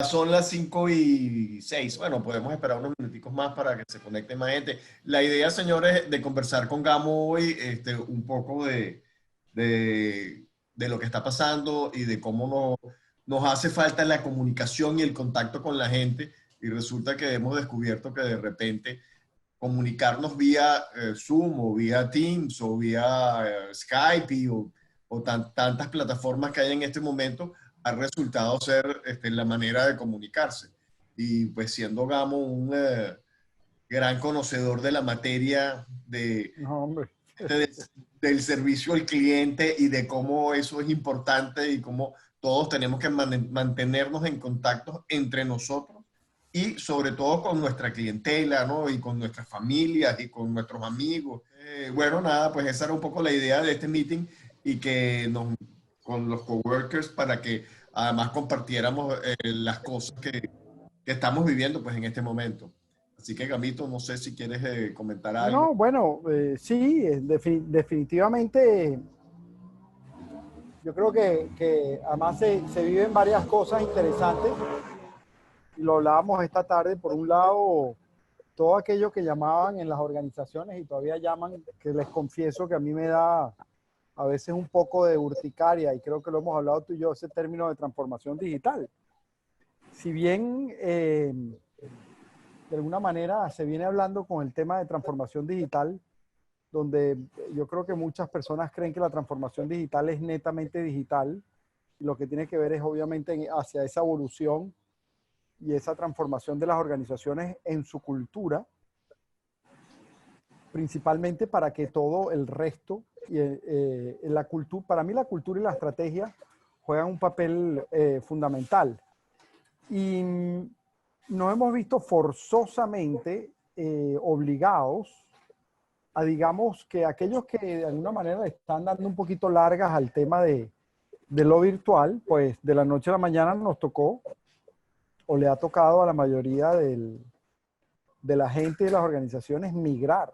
Son las 5:06. Bueno, podemos esperar unos minuticos más para que se conecte más gente. La idea, señores, de conversar con Gamo hoy, un poco de lo que está pasando y de cómo nos hace falta la comunicación y el contacto con la gente. Y resulta que hemos descubierto que de repente comunicarnos vía Zoom o vía Teams o vía Skype o tantas plataformas que hay en este momento ha resultado ser la manera de comunicarse. Y pues siendo Gamo un gran conocedor de la materia No, hombre. de- del servicio al cliente y de cómo eso es importante y cómo todos tenemos que mantenernos en contacto entre nosotros y sobre todo con nuestra clientela, ¿no? Y con nuestras familias y con nuestros amigos. Bueno, nada, pues esa era un poco la idea de este meeting y que nos, con los coworkers para que además compartiéramos las cosas que estamos viviendo pues en este momento. Así que Gamito, no sé si quieres comentar algo. No, bueno, sí, definitivamente yo creo que además se viven varias cosas interesantes y lo hablábamos esta tarde. Por un lado, todo aquello que llamaban en las organizaciones y todavía llaman, que les confieso que a mí me da a veces un poco de urticaria, y creo que lo hemos hablado tú y yo, ese término de transformación digital. Si bien de alguna manera se viene hablando con el tema de transformación digital, donde yo creo que muchas personas creen que la transformación digital es netamente digital, y lo que tiene que ver es obviamente hacia esa evolución y esa transformación de las organizaciones en su cultura, principalmente para que todo el resto, la cultura, para mí la cultura y la estrategia juegan un papel fundamental. Y nos hemos visto forzosamente obligados a, digamos, que aquellos que de alguna manera están dando un poquito largas al tema de lo virtual, pues de la noche a la mañana nos tocó, o le ha tocado a la mayoría de la gente de las organizaciones migrar.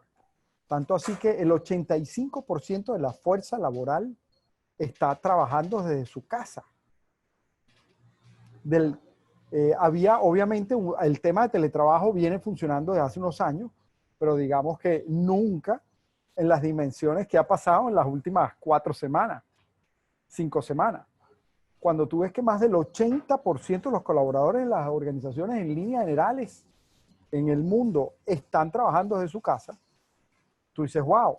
Tanto así que el 85% de la fuerza laboral está trabajando desde su casa. Había, obviamente, el tema de teletrabajo viene funcionando desde hace unos años, pero digamos que nunca en las dimensiones que ha pasado en las últimas 4 semanas, 5 semanas. Cuando tú ves que más del 80% de los colaboradores en las organizaciones en línea generales en el mundo están trabajando desde su casa, tú dices, wow,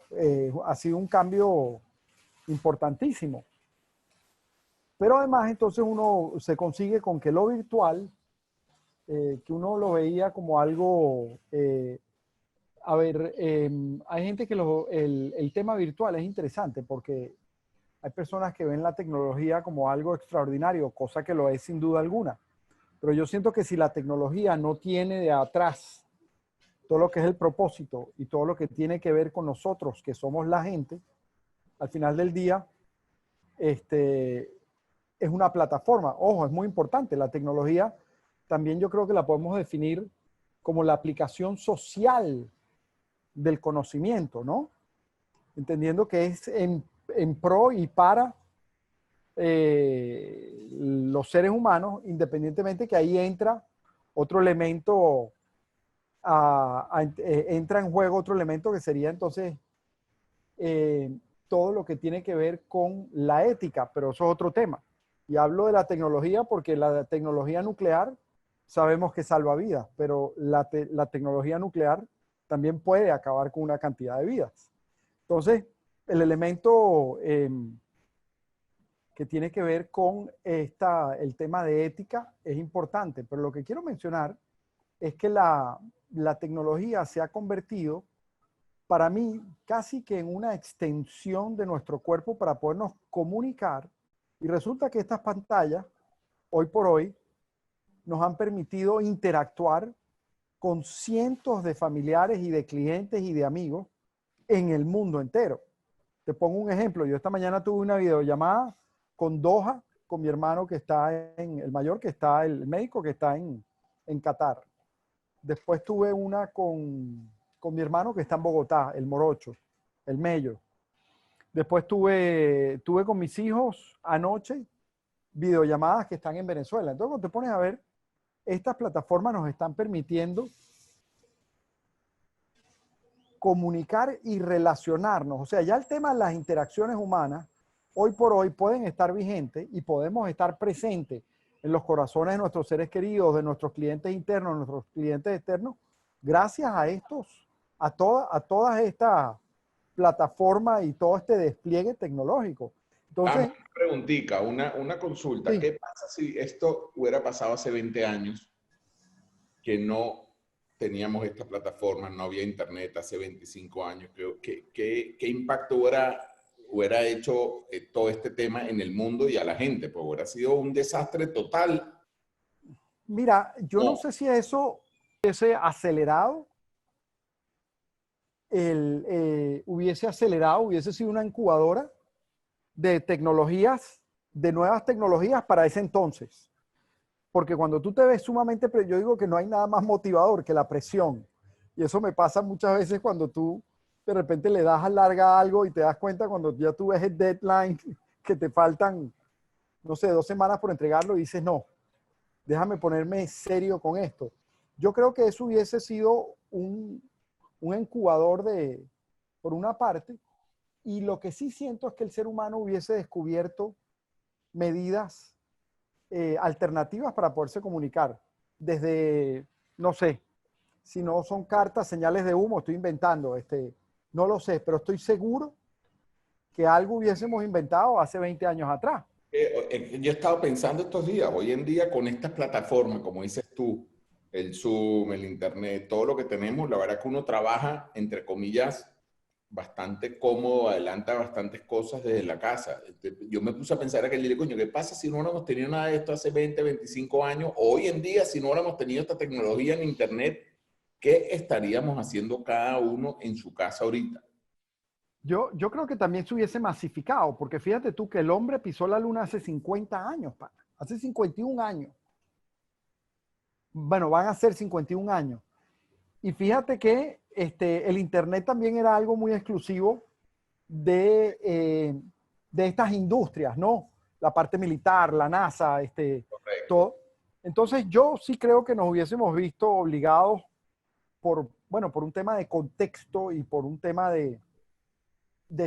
ha sido un cambio importantísimo. Pero además entonces uno se consigue con que lo virtual, que uno lo veía como algo, a ver, hay gente que el tema virtual es interesante porque hay personas que ven la tecnología como algo extraordinario, cosa que lo es sin duda alguna. Pero yo siento que si la tecnología no tiene de atrás todo lo que es el propósito y todo lo que tiene que ver con nosotros, que somos la gente, al final del día, es una plataforma. Ojo, es muy importante. La tecnología también yo creo que la podemos definir como la aplicación social del conocimiento, ¿no? Entendiendo que es en pro y para los seres humanos, independientemente que ahí entra otro elemento, entra en juego otro elemento que sería entonces eh, todo lo que tiene que ver con la ética, pero eso es otro tema. Y hablo de la tecnología porque la tecnología nuclear sabemos que salva vidas, pero la tecnología nuclear también puede acabar con una cantidad de vidas. Entonces, el elemento que tiene que ver con el tema de ética es importante, pero lo que quiero mencionar es que la tecnología se ha convertido para mí casi que en una extensión de nuestro cuerpo para podernos comunicar, y resulta que estas pantallas hoy por hoy nos han permitido interactuar con cientos de familiares y de clientes y de amigos en el mundo entero. Te pongo un ejemplo. Yo esta mañana tuve una videollamada con Doha, con mi hermano que está el mayor, que está, el médico que está en Qatar. Después tuve una con mi hermano que está en Bogotá, el morocho, el mello. Después tuve con mis hijos anoche videollamadas que están en Venezuela. Entonces, cuando te pones a ver, estas plataformas nos están permitiendo comunicar y relacionarnos. O sea, ya el tema de las interacciones humanas, hoy por hoy pueden estar vigentes y podemos estar presentes en los corazones de nuestros seres queridos, de nuestros clientes internos, de nuestros clientes externos, gracias a todas estas plataformas y todo este despliegue tecnológico. Entonces, Una preguntita, una consulta. sí. ¿Qué pasa si esto hubiera pasado hace 20 años que no teníamos esta plataforma, no había internet hace 25 años? ¿Qué impacto hubiera hecho todo este tema en el mundo y a la gente? Pues hubiera sido un desastre total. Mira, yo no sé si eso hubiese acelerado, hubiese sido una incubadora de tecnologías, de nuevas tecnologías para ese entonces. Porque cuando tú te ves sumamente, yo digo que no hay nada más motivador que la presión. Y eso me pasa muchas veces cuando tú de repente le das a larga algo y te das cuenta cuando ya tú ves el deadline que te faltan, no sé, 2 semanas por entregarlo y dices, no, déjame ponerme serio con esto. Yo creo que eso hubiese sido un incubador por una parte, y lo que sí siento es que el ser humano hubiese descubierto medidas alternativas para poderse comunicar. Desde, no sé, si no son cartas, señales de humo, estoy inventando, no lo sé, pero estoy seguro que algo hubiésemos inventado hace 20 años atrás. Yo he estado pensando estos días, hoy en día con estas plataformas, como dices tú, el Zoom, el Internet, todo lo que tenemos, la verdad que uno trabaja, entre comillas, bastante cómodo, adelanta bastantes cosas desde la casa. Yo me puse a pensar aquel día, coño, ¿qué pasa si no hubiéramos tenido nada de esto hace 20, 25 años? Hoy en día, si no hubiéramos tenido esta tecnología en Internet, ¿qué estaríamos haciendo cada uno en su casa ahorita? Yo creo que también se hubiese masificado, porque fíjate tú que el hombre pisó la luna hace 50 años, hace 51 años. Bueno, van a ser 51 años. Y fíjate que el Internet también era algo muy exclusivo de estas industrias, ¿no? La parte militar, la NASA, todo. Entonces yo sí creo que nos hubiésemos visto obligados por un tema de contexto y por un tema de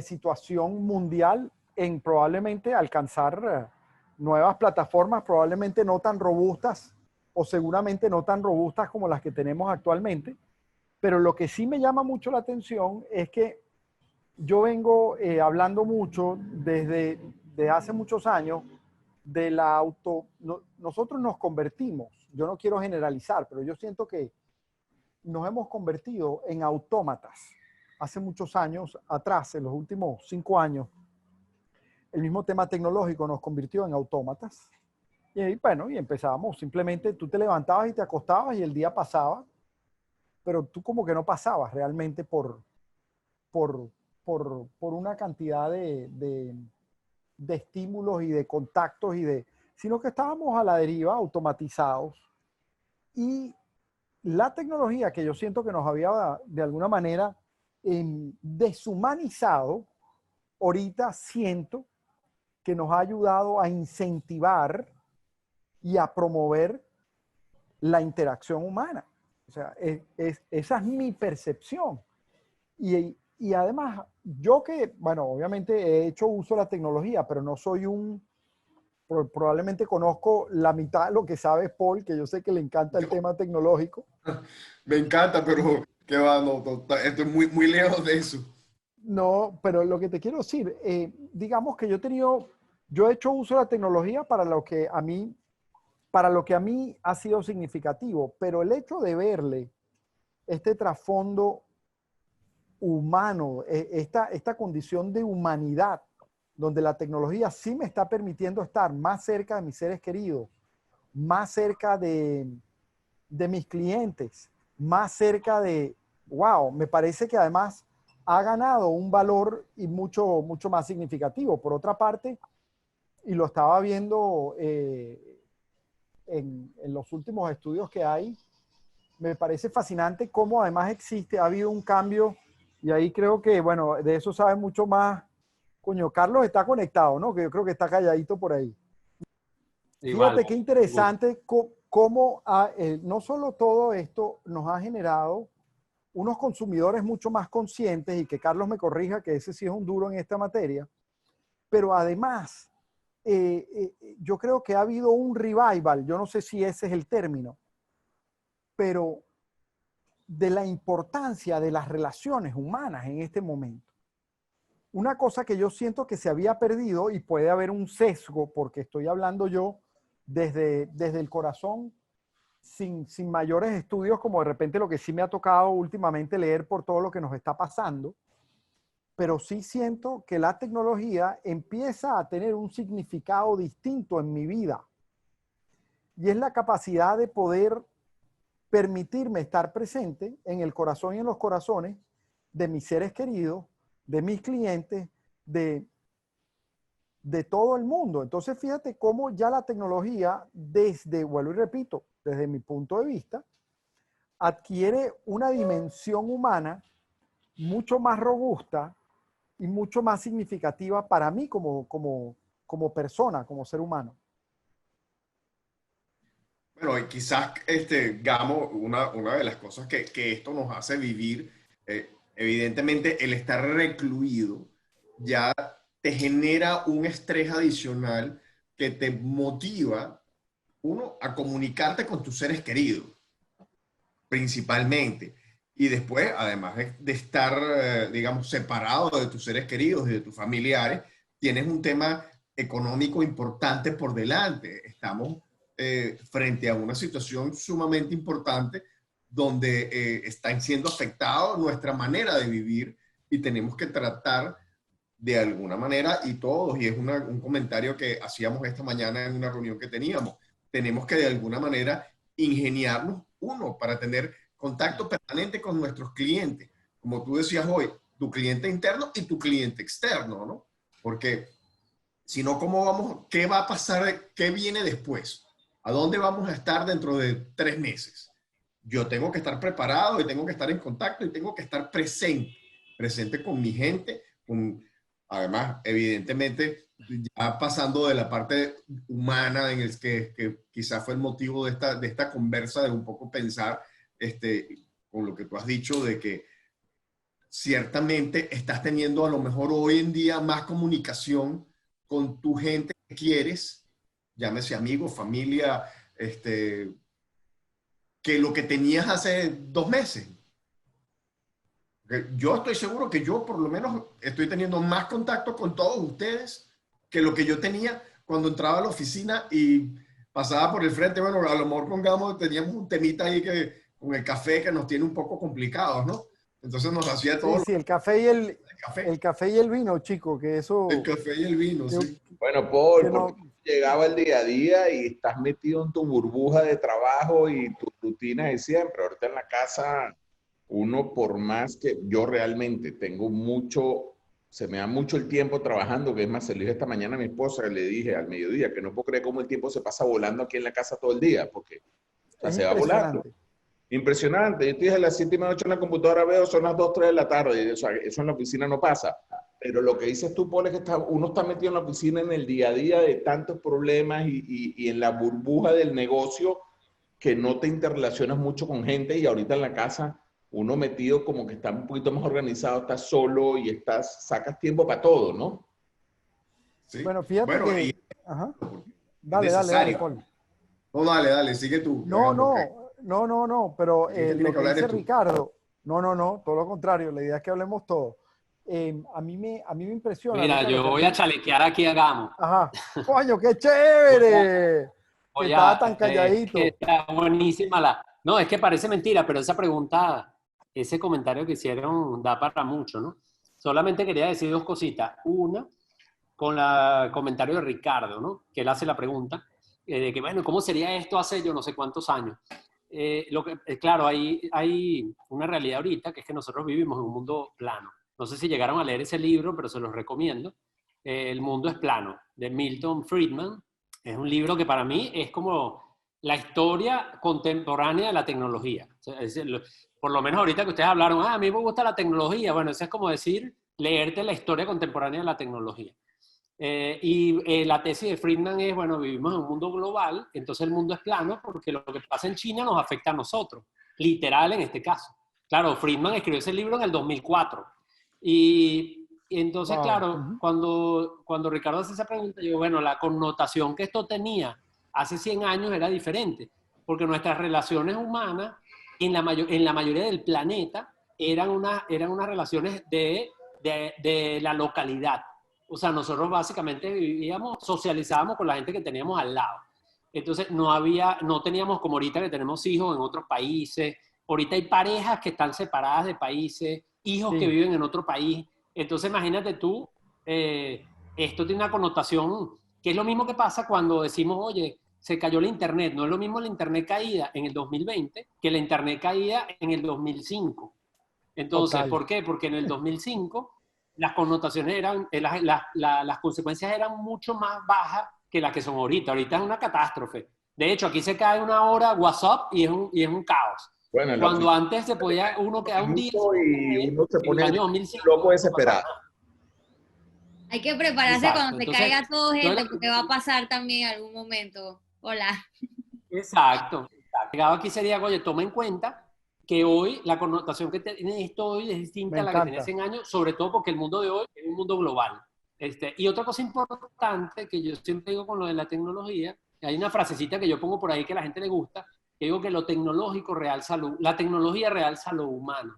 situación mundial en probablemente alcanzar nuevas plataformas, probablemente no tan robustas o seguramente no tan robustas como las que tenemos actualmente. Pero lo que sí me llama mucho la atención es que yo vengo hablando mucho desde hace muchos años de nosotros nos convertimos, yo no quiero generalizar, pero yo siento que nos hemos convertido en autómatas. Hace muchos años atrás, en los últimos 5 años, el mismo tema tecnológico nos convirtió en autómatas. Y bueno, y empezábamos, simplemente tú te levantabas y te acostabas y el día pasaba, pero tú como que no pasabas realmente por una cantidad de estímulos y de contactos sino que estábamos a la deriva, automatizados. Y la tecnología que yo siento que nos había de alguna manera deshumanizado, ahorita siento que nos ha ayudado a incentivar y a promover la interacción humana. O sea, esa es mi percepción. Y además, yo que, bueno, obviamente he hecho uso de la tecnología, pero no soy probablemente conozco la mitad de lo que sabe Paul, que yo sé que le encanta el tema tecnológico. Me encanta, pero que va, no, estoy muy, muy lejos de eso. No, pero lo que te quiero decir, digamos que yo he hecho uso de la tecnología para lo que a mí ha sido significativo, pero el hecho de verle este trasfondo humano, esta condición de humanidad, donde la tecnología sí me está permitiendo estar más cerca de mis seres queridos, más cerca de mis clientes, más cerca wow, me parece que además ha ganado un valor y mucho, mucho más significativo. Por otra parte, y lo estaba viendo en los últimos estudios que hay, me parece fascinante cómo además ha habido un cambio, y ahí creo que, bueno, de eso sabe mucho más. Coño, Carlos está conectado, ¿no? Que yo creo que está calladito por ahí. Igual, Fíjate qué interesante cómo no solo todo esto nos ha generado unos consumidores mucho más conscientes, y que Carlos me corrija que ese sí es un duro en esta materia, pero además yo creo que ha habido un revival, yo no sé si ese es el término, pero de la importancia de las relaciones humanas en este momento. Una cosa que yo siento que se había perdido, y puede haber un sesgo porque estoy hablando yo desde el corazón, sin mayores estudios, como de repente lo que sí me ha tocado últimamente leer por todo lo que nos está pasando, pero sí siento que la tecnología empieza a tener un significado distinto en mi vida. Y es la capacidad de poder permitirme estar presente en el corazón y en los corazones de mis seres queridos, de mis clientes, de todo el mundo. Entonces, fíjate cómo ya la tecnología, vuelvo y repito, desde mi punto de vista, adquiere una dimensión humana mucho más robusta y mucho más significativa para mí como persona, como ser humano. Bueno, y quizás, Gamo, una de las cosas que esto nos hace vivir, evidentemente el estar recluido ya te genera un estrés adicional que te motiva, uno, a comunicarte con tus seres queridos, principalmente. Y después, además de estar, digamos, separado de tus seres queridos y de tus familiares, tienes un tema económico importante por delante. Estamos frente a una situación sumamente importante donde están siendo afectados nuestra manera de vivir y tenemos que tratar de alguna manera, y todos, y es un comentario que hacíamos esta mañana en una reunión que teníamos, tenemos que de alguna manera ingeniarnos, uno, para tener contacto permanente con nuestros clientes. Como tú decías hoy, tu cliente interno y tu cliente externo, ¿no? Porque si no, ¿cómo vamos? ¿Qué va a pasar? ¿Qué viene después? ¿A dónde vamos a estar dentro de 3 meses? Yo tengo que estar preparado y tengo que estar en contacto y tengo que estar presente con mi gente, además, evidentemente, ya pasando de la parte humana en el que quizás fue el motivo de esta conversa, de un poco pensar con lo que tú has dicho, de que ciertamente estás teniendo a lo mejor hoy en día más comunicación con tu gente que quieres, llámese amigos, familia, que lo que tenías hace 2 meses. Yo estoy seguro que yo por lo menos estoy teniendo más contacto con todos ustedes que lo que yo tenía cuando entraba a la oficina y pasaba por el frente. Bueno, a lo mejor con Gamo teníamos un temita ahí con el café que nos tiene un poco complicados, ¿no? Entonces nos hacía todo. Sí, el café y el vino, chico, que eso... El café y el vino, sí. Bueno, Paul, no, porque llegaba el día a día y estás metido en tu burbuja de trabajo y tu rutina de siempre. Ahorita en la casa, uno por más que yo realmente tengo mucho, se me da mucho el tiempo trabajando, que es más, se lo dije esta mañana a mi esposa, le dije al mediodía que no puedo creer cómo el tiempo se pasa volando aquí en la casa todo el día, porque o sea, se va volando. Impresionante. Yo estoy desde las 7:30 de la noche en la computadora, veo, son las 2, 3 de la tarde. O sea, eso en la oficina no pasa. Pero lo que dices tú, Paul, es que uno está metido en la oficina en el día a día de tantos problemas y en la burbuja del negocio que no te interrelacionas mucho con gente, y ahorita en la casa uno metido como que está un poquito más organizado, estás solo y sacas tiempo para todo, ¿no? Sí. Bueno, fíjate que... Ajá. Dale, Paul. No, dale, sigue tú. No, pero lo que dice Ricardo, no, todo lo contrario, la idea es que hablemos todos. A mí me impresiona. Mira, Ricardo, yo voy a chalequear aquí a Gamo. Ajá. ¡Coño, qué chévere! Que estaba tan calladito. Que está buenísima No, es que parece mentira, pero esa pregunta, ese comentario que hicieron da para mucho, ¿no? Solamente quería decir 2 cositas. Una, con el comentario de Ricardo, ¿no? Que él hace la pregunta, de que, bueno, ¿cómo sería esto hace yo no sé cuántos años? Claro, hay una realidad ahorita, que es que nosotros vivimos en un mundo plano. No sé si llegaron a leer ese libro, pero se los recomiendo. El mundo es plano, de Milton Friedman. Es un libro que para mí es como la historia contemporánea de la tecnología. O sea, por lo menos ahorita que ustedes hablaron, a mí me gusta la tecnología. Bueno, eso es como decir, leerte la historia contemporánea de la tecnología. La tesis de Friedman es, bueno, vivimos en un mundo global, entonces el mundo es plano porque lo que pasa en China nos afecta a nosotros, literal en este caso. Claro, Friedman escribió ese libro en el 2004. Y entonces, Wow. claro, cuando Ricardo hace esa pregunta, yo, bueno, la connotación que esto tenía hace 100 años era diferente, porque nuestras relaciones humanas en la mayoría del planeta eran unas relaciones de la localidad. O sea, nosotros básicamente vivíamos, socializábamos con la gente que teníamos al lado. Entonces, no teníamos como ahorita que tenemos hijos en otros países. Ahorita hay parejas que están separadas de países, hijos que viven en otro país. Entonces, imagínate tú, esto tiene una connotación que es lo mismo que pasa cuando decimos, oye, se cayó la internet. No es lo mismo la internet caída en el 2020 que la internet caída en el 2005. Entonces, Total. ¿por qué? Porque en el 2005 las connotaciones eran, las consecuencias eran mucho más bajas que las que son ahorita. Ahorita es una catástrofe. De hecho, aquí se cae una hora WhatsApp y es un caos. Bueno, Cuando antes se podía uno quedar un día sin y uno se en el pone año 2005. loco desesperado. Hay que prepararse Exacto. cuando se Entonces, caiga todo, gente, entonces, porque va a pasar también en algún momento. Hola. Exacto. Llegado aquí sería, oye, toma en cuenta que hoy la connotación que tiene esto hoy es distinta a la que tenía 100 años, sobre todo porque el mundo de hoy es un mundo global. Y otra cosa importante que yo siempre digo con lo de la tecnología, hay una frasecita que yo pongo por ahí que a la gente le gusta, que digo que lo tecnológico realza la tecnología realza lo humano.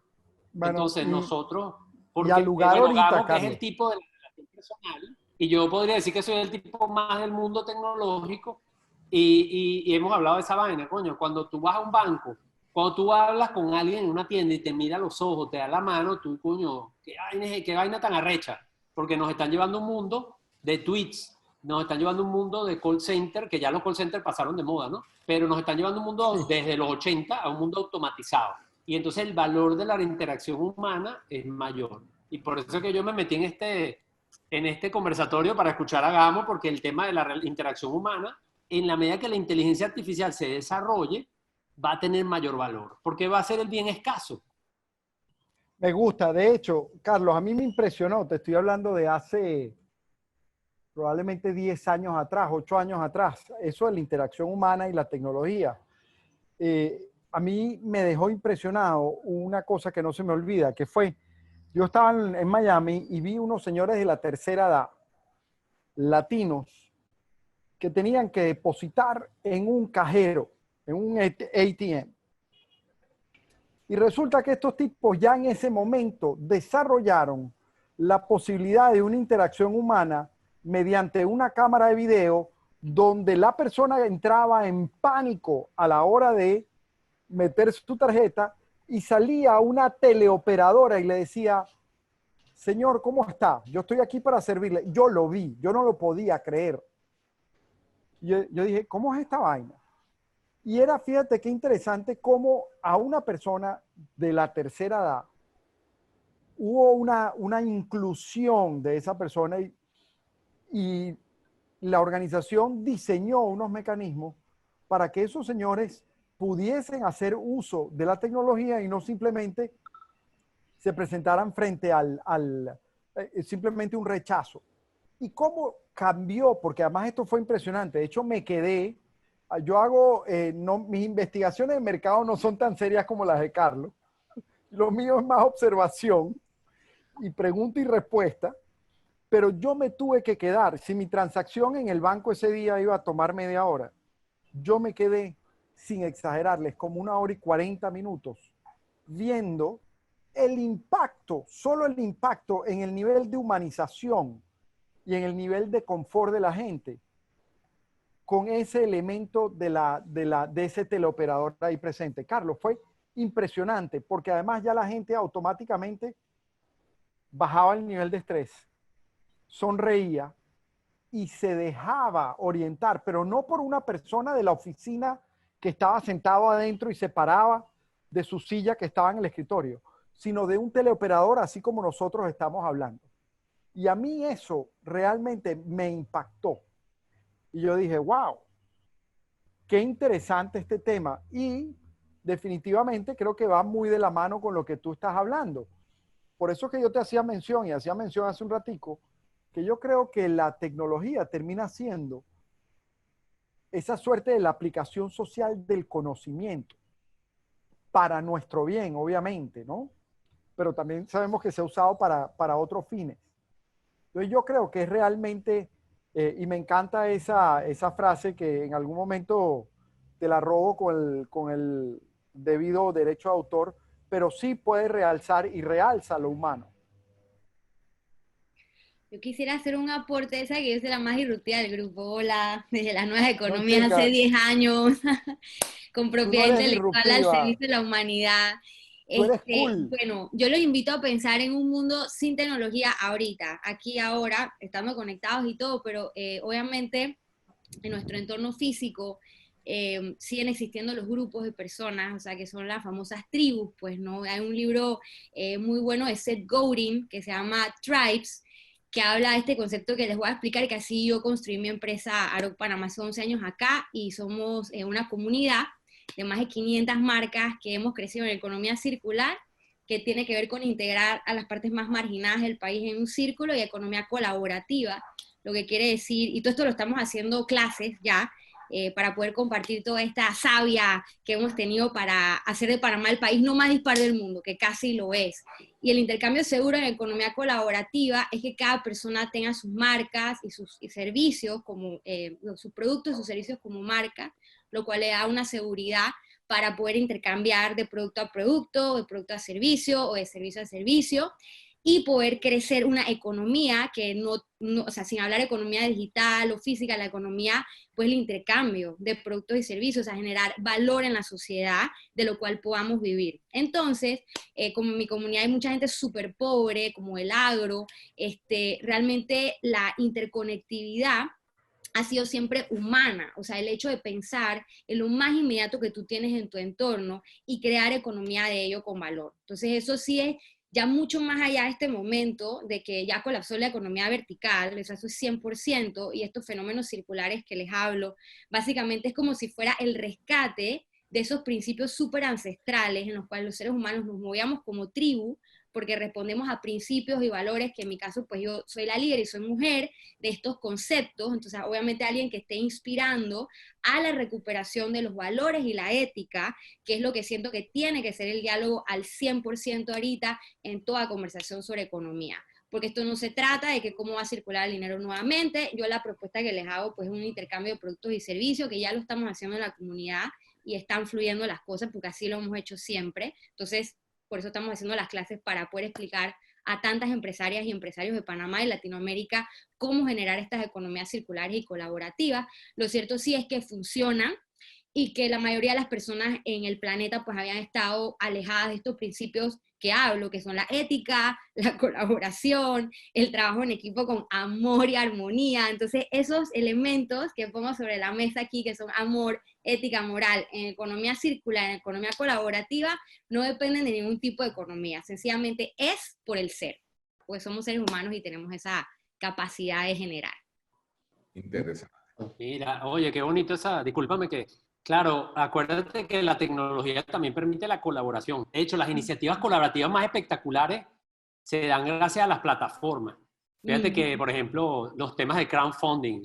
Bueno, entonces nosotros, y al lugar bueno, ahorita, Gamo, que es Carlos. el tipo de la relación personal, y yo podría decir que soy el tipo más del mundo tecnológico, y hemos hablado de esa vaina, coño, cuando tú vas a un banco, cuando tú hablas con alguien en una tienda y te mira a los ojos, te da la mano, tú, coño, qué vaina tan arrecha, porque nos están llevando a un mundo de tweets, nos están llevando a un mundo de call center, que ya los call centers pasaron de moda, ¿no? Pero nos están llevando a un mundo desde los 80 a un mundo automatizado. Y entonces el valor de la interacción humana es mayor. Y por eso es que yo me metí en este conversatorio para escuchar a Gamo, porque el tema de la interacción humana, en la medida que la inteligencia artificial se desarrolle, va a tener mayor valor, porque va a ser el bien escaso. Me gusta. De hecho, Carlos, a mí me impresionó. Te estoy hablando de hace probablemente 10 años atrás, 8 años atrás. Eso de la interacción humana y la tecnología. A mí me dejó impresionado una cosa que no se me olvida, que fue, yo estaba en Miami y vi unos señores de la tercera edad, latinos, que tenían que depositar en un cajero, en un ATM. Y resulta que estos tipos ya en ese momento desarrollaron la posibilidad de una interacción humana mediante una cámara de video donde la persona entraba en pánico a la hora de meter su tarjeta y salía una teleoperadora y le decía, señor, ¿cómo está? Yo estoy aquí para servirle. Yo lo vi, yo no lo podía creer. Yo dije, ¿cómo es esta vaina? Y era, fíjate qué interesante, cómo a una persona de la tercera edad hubo una inclusión de esa persona y la organización diseñó unos mecanismos para que esos señores pudiesen hacer uso de la tecnología y no simplemente se presentaran frente simplemente un rechazo. ¿Y cómo cambió? Porque además esto fue impresionante. De hecho, me quedé. Yo hago, mis investigaciones de mercado no son tan serias como las de Carlos. Lo mío es más observación y pregunta y respuesta. Pero yo me tuve que quedar. Si mi transacción en el banco ese día iba a tomar media hora, yo me quedé, sin exagerarles, como 1 hora y 40 minutos viendo el impacto, solo el impacto en el nivel de humanización y en el nivel de confort de la gente con ese elemento de ese teleoperador ahí presente. Carlos, fue impresionante porque además ya la gente automáticamente bajaba el nivel de estrés, sonreía y se dejaba orientar, pero no por una persona de la oficina que estaba sentado adentro y se paraba de su silla que estaba en el escritorio, sino de un teleoperador así como nosotros estamos hablando. Y a mí eso realmente me impactó. Y yo dije, wow, qué interesante este tema. Y definitivamente creo que va muy de la mano con lo que tú estás hablando. Por eso que yo te hacía mención, y hacía mención hace un ratico, que yo creo que la tecnología termina siendo esa suerte de la aplicación social del conocimiento para nuestro bien, obviamente, ¿no? Pero también sabemos que se ha usado para otros fines. Entonces yo creo que es realmente, y me encanta esa frase que en algún momento te la robo con el debido derecho de autor, pero sí puede realzar y realza lo humano. Yo quisiera hacer un aporte, esa que yo soy la más disruptiva del grupo. Hola, desde las nuevas No, economías hace chica, 10 años, con tú no propiedad eres intelectual al disruptiva, servicio de la humanidad. tú eres cool. Bueno, yo los invito a pensar en un mundo sin tecnología ahorita, aquí, ahora, estando conectados y todo, pero obviamente en nuestro entorno físico siguen existiendo los grupos de personas, o sea, que son las famosas tribus, pues, ¿no? Hay un libro muy bueno de Seth Godin que se llama Tribes, que habla de este concepto que les voy a explicar, que así yo construí mi empresa Aroc Panamá hace 11 años acá, y somos una comunidad de más de 500 marcas que hemos crecido en la economía circular, que tiene que ver con integrar a las partes más marginadas del país en un círculo, y economía colaborativa, lo que quiere decir, y todo esto lo estamos haciendo clases ya, para poder compartir toda esta savia que hemos tenido para hacer de Panamá el país no más dispar del mundo, que casi lo es. Y el intercambio seguro en la economía colaborativa es que cada persona tenga sus marcas y sus servicios, como sus productos y sus servicios como marca, lo cual le da una seguridad para poder intercambiar de producto a producto, de producto a servicio o de servicio a servicio, y poder crecer una economía que o sea, sin hablar de economía digital o física, la economía, pues el intercambio de productos y servicios, a generar valor en la sociedad, de lo cual podamos vivir. Entonces, como en mi comunidad hay mucha gente súper pobre, como el agro, realmente la interconectividad ha sido siempre humana, o sea, el hecho de pensar en lo más inmediato que tú tienes en tu entorno y crear economía de ello con valor. Entonces, eso sí es ya mucho más allá de este momento de que ya colapsó la economía vertical, eso es 100%, y estos fenómenos circulares que les hablo, básicamente es como si fuera el rescate de esos principios súper ancestrales en los cuales los seres humanos nos movíamos como tribu, porque respondemos a principios y valores, que en mi caso, pues yo soy la líder y soy mujer de estos conceptos, entonces obviamente alguien que esté inspirando a la recuperación de los valores y la ética, que es lo que siento que tiene que ser el diálogo al 100% ahorita en toda conversación sobre economía. Porque esto no se trata de que cómo va a circular el dinero nuevamente. Yo la propuesta que les hago pues es un intercambio de productos y servicios, que ya lo estamos haciendo en la comunidad y están fluyendo las cosas porque así lo hemos hecho siempre. Entonces, por eso estamos haciendo las clases, para poder explicar a tantas empresarias y empresarios de Panamá y Latinoamérica cómo generar estas economías circulares y colaborativas. Lo cierto sí es que funcionan, y que la mayoría de las personas en el planeta pues habían estado alejadas de estos principios que hablo, que son la ética, la colaboración, el trabajo en equipo con amor y armonía. Entonces, esos elementos que pongo sobre la mesa aquí, que son amor, ética, moral, en economía circular, en economía colaborativa, no dependen de ningún tipo de economía, sencillamente es por el ser, pues somos seres humanos y tenemos esa capacidad de generar. Interesante. Mira, oye, qué bonito esa, discúlpame que, claro, acuérdate que la tecnología también permite la colaboración. De hecho, las iniciativas colaborativas más espectaculares se dan gracias a las plataformas. Fíjate que, por ejemplo, los temas de crowdfunding,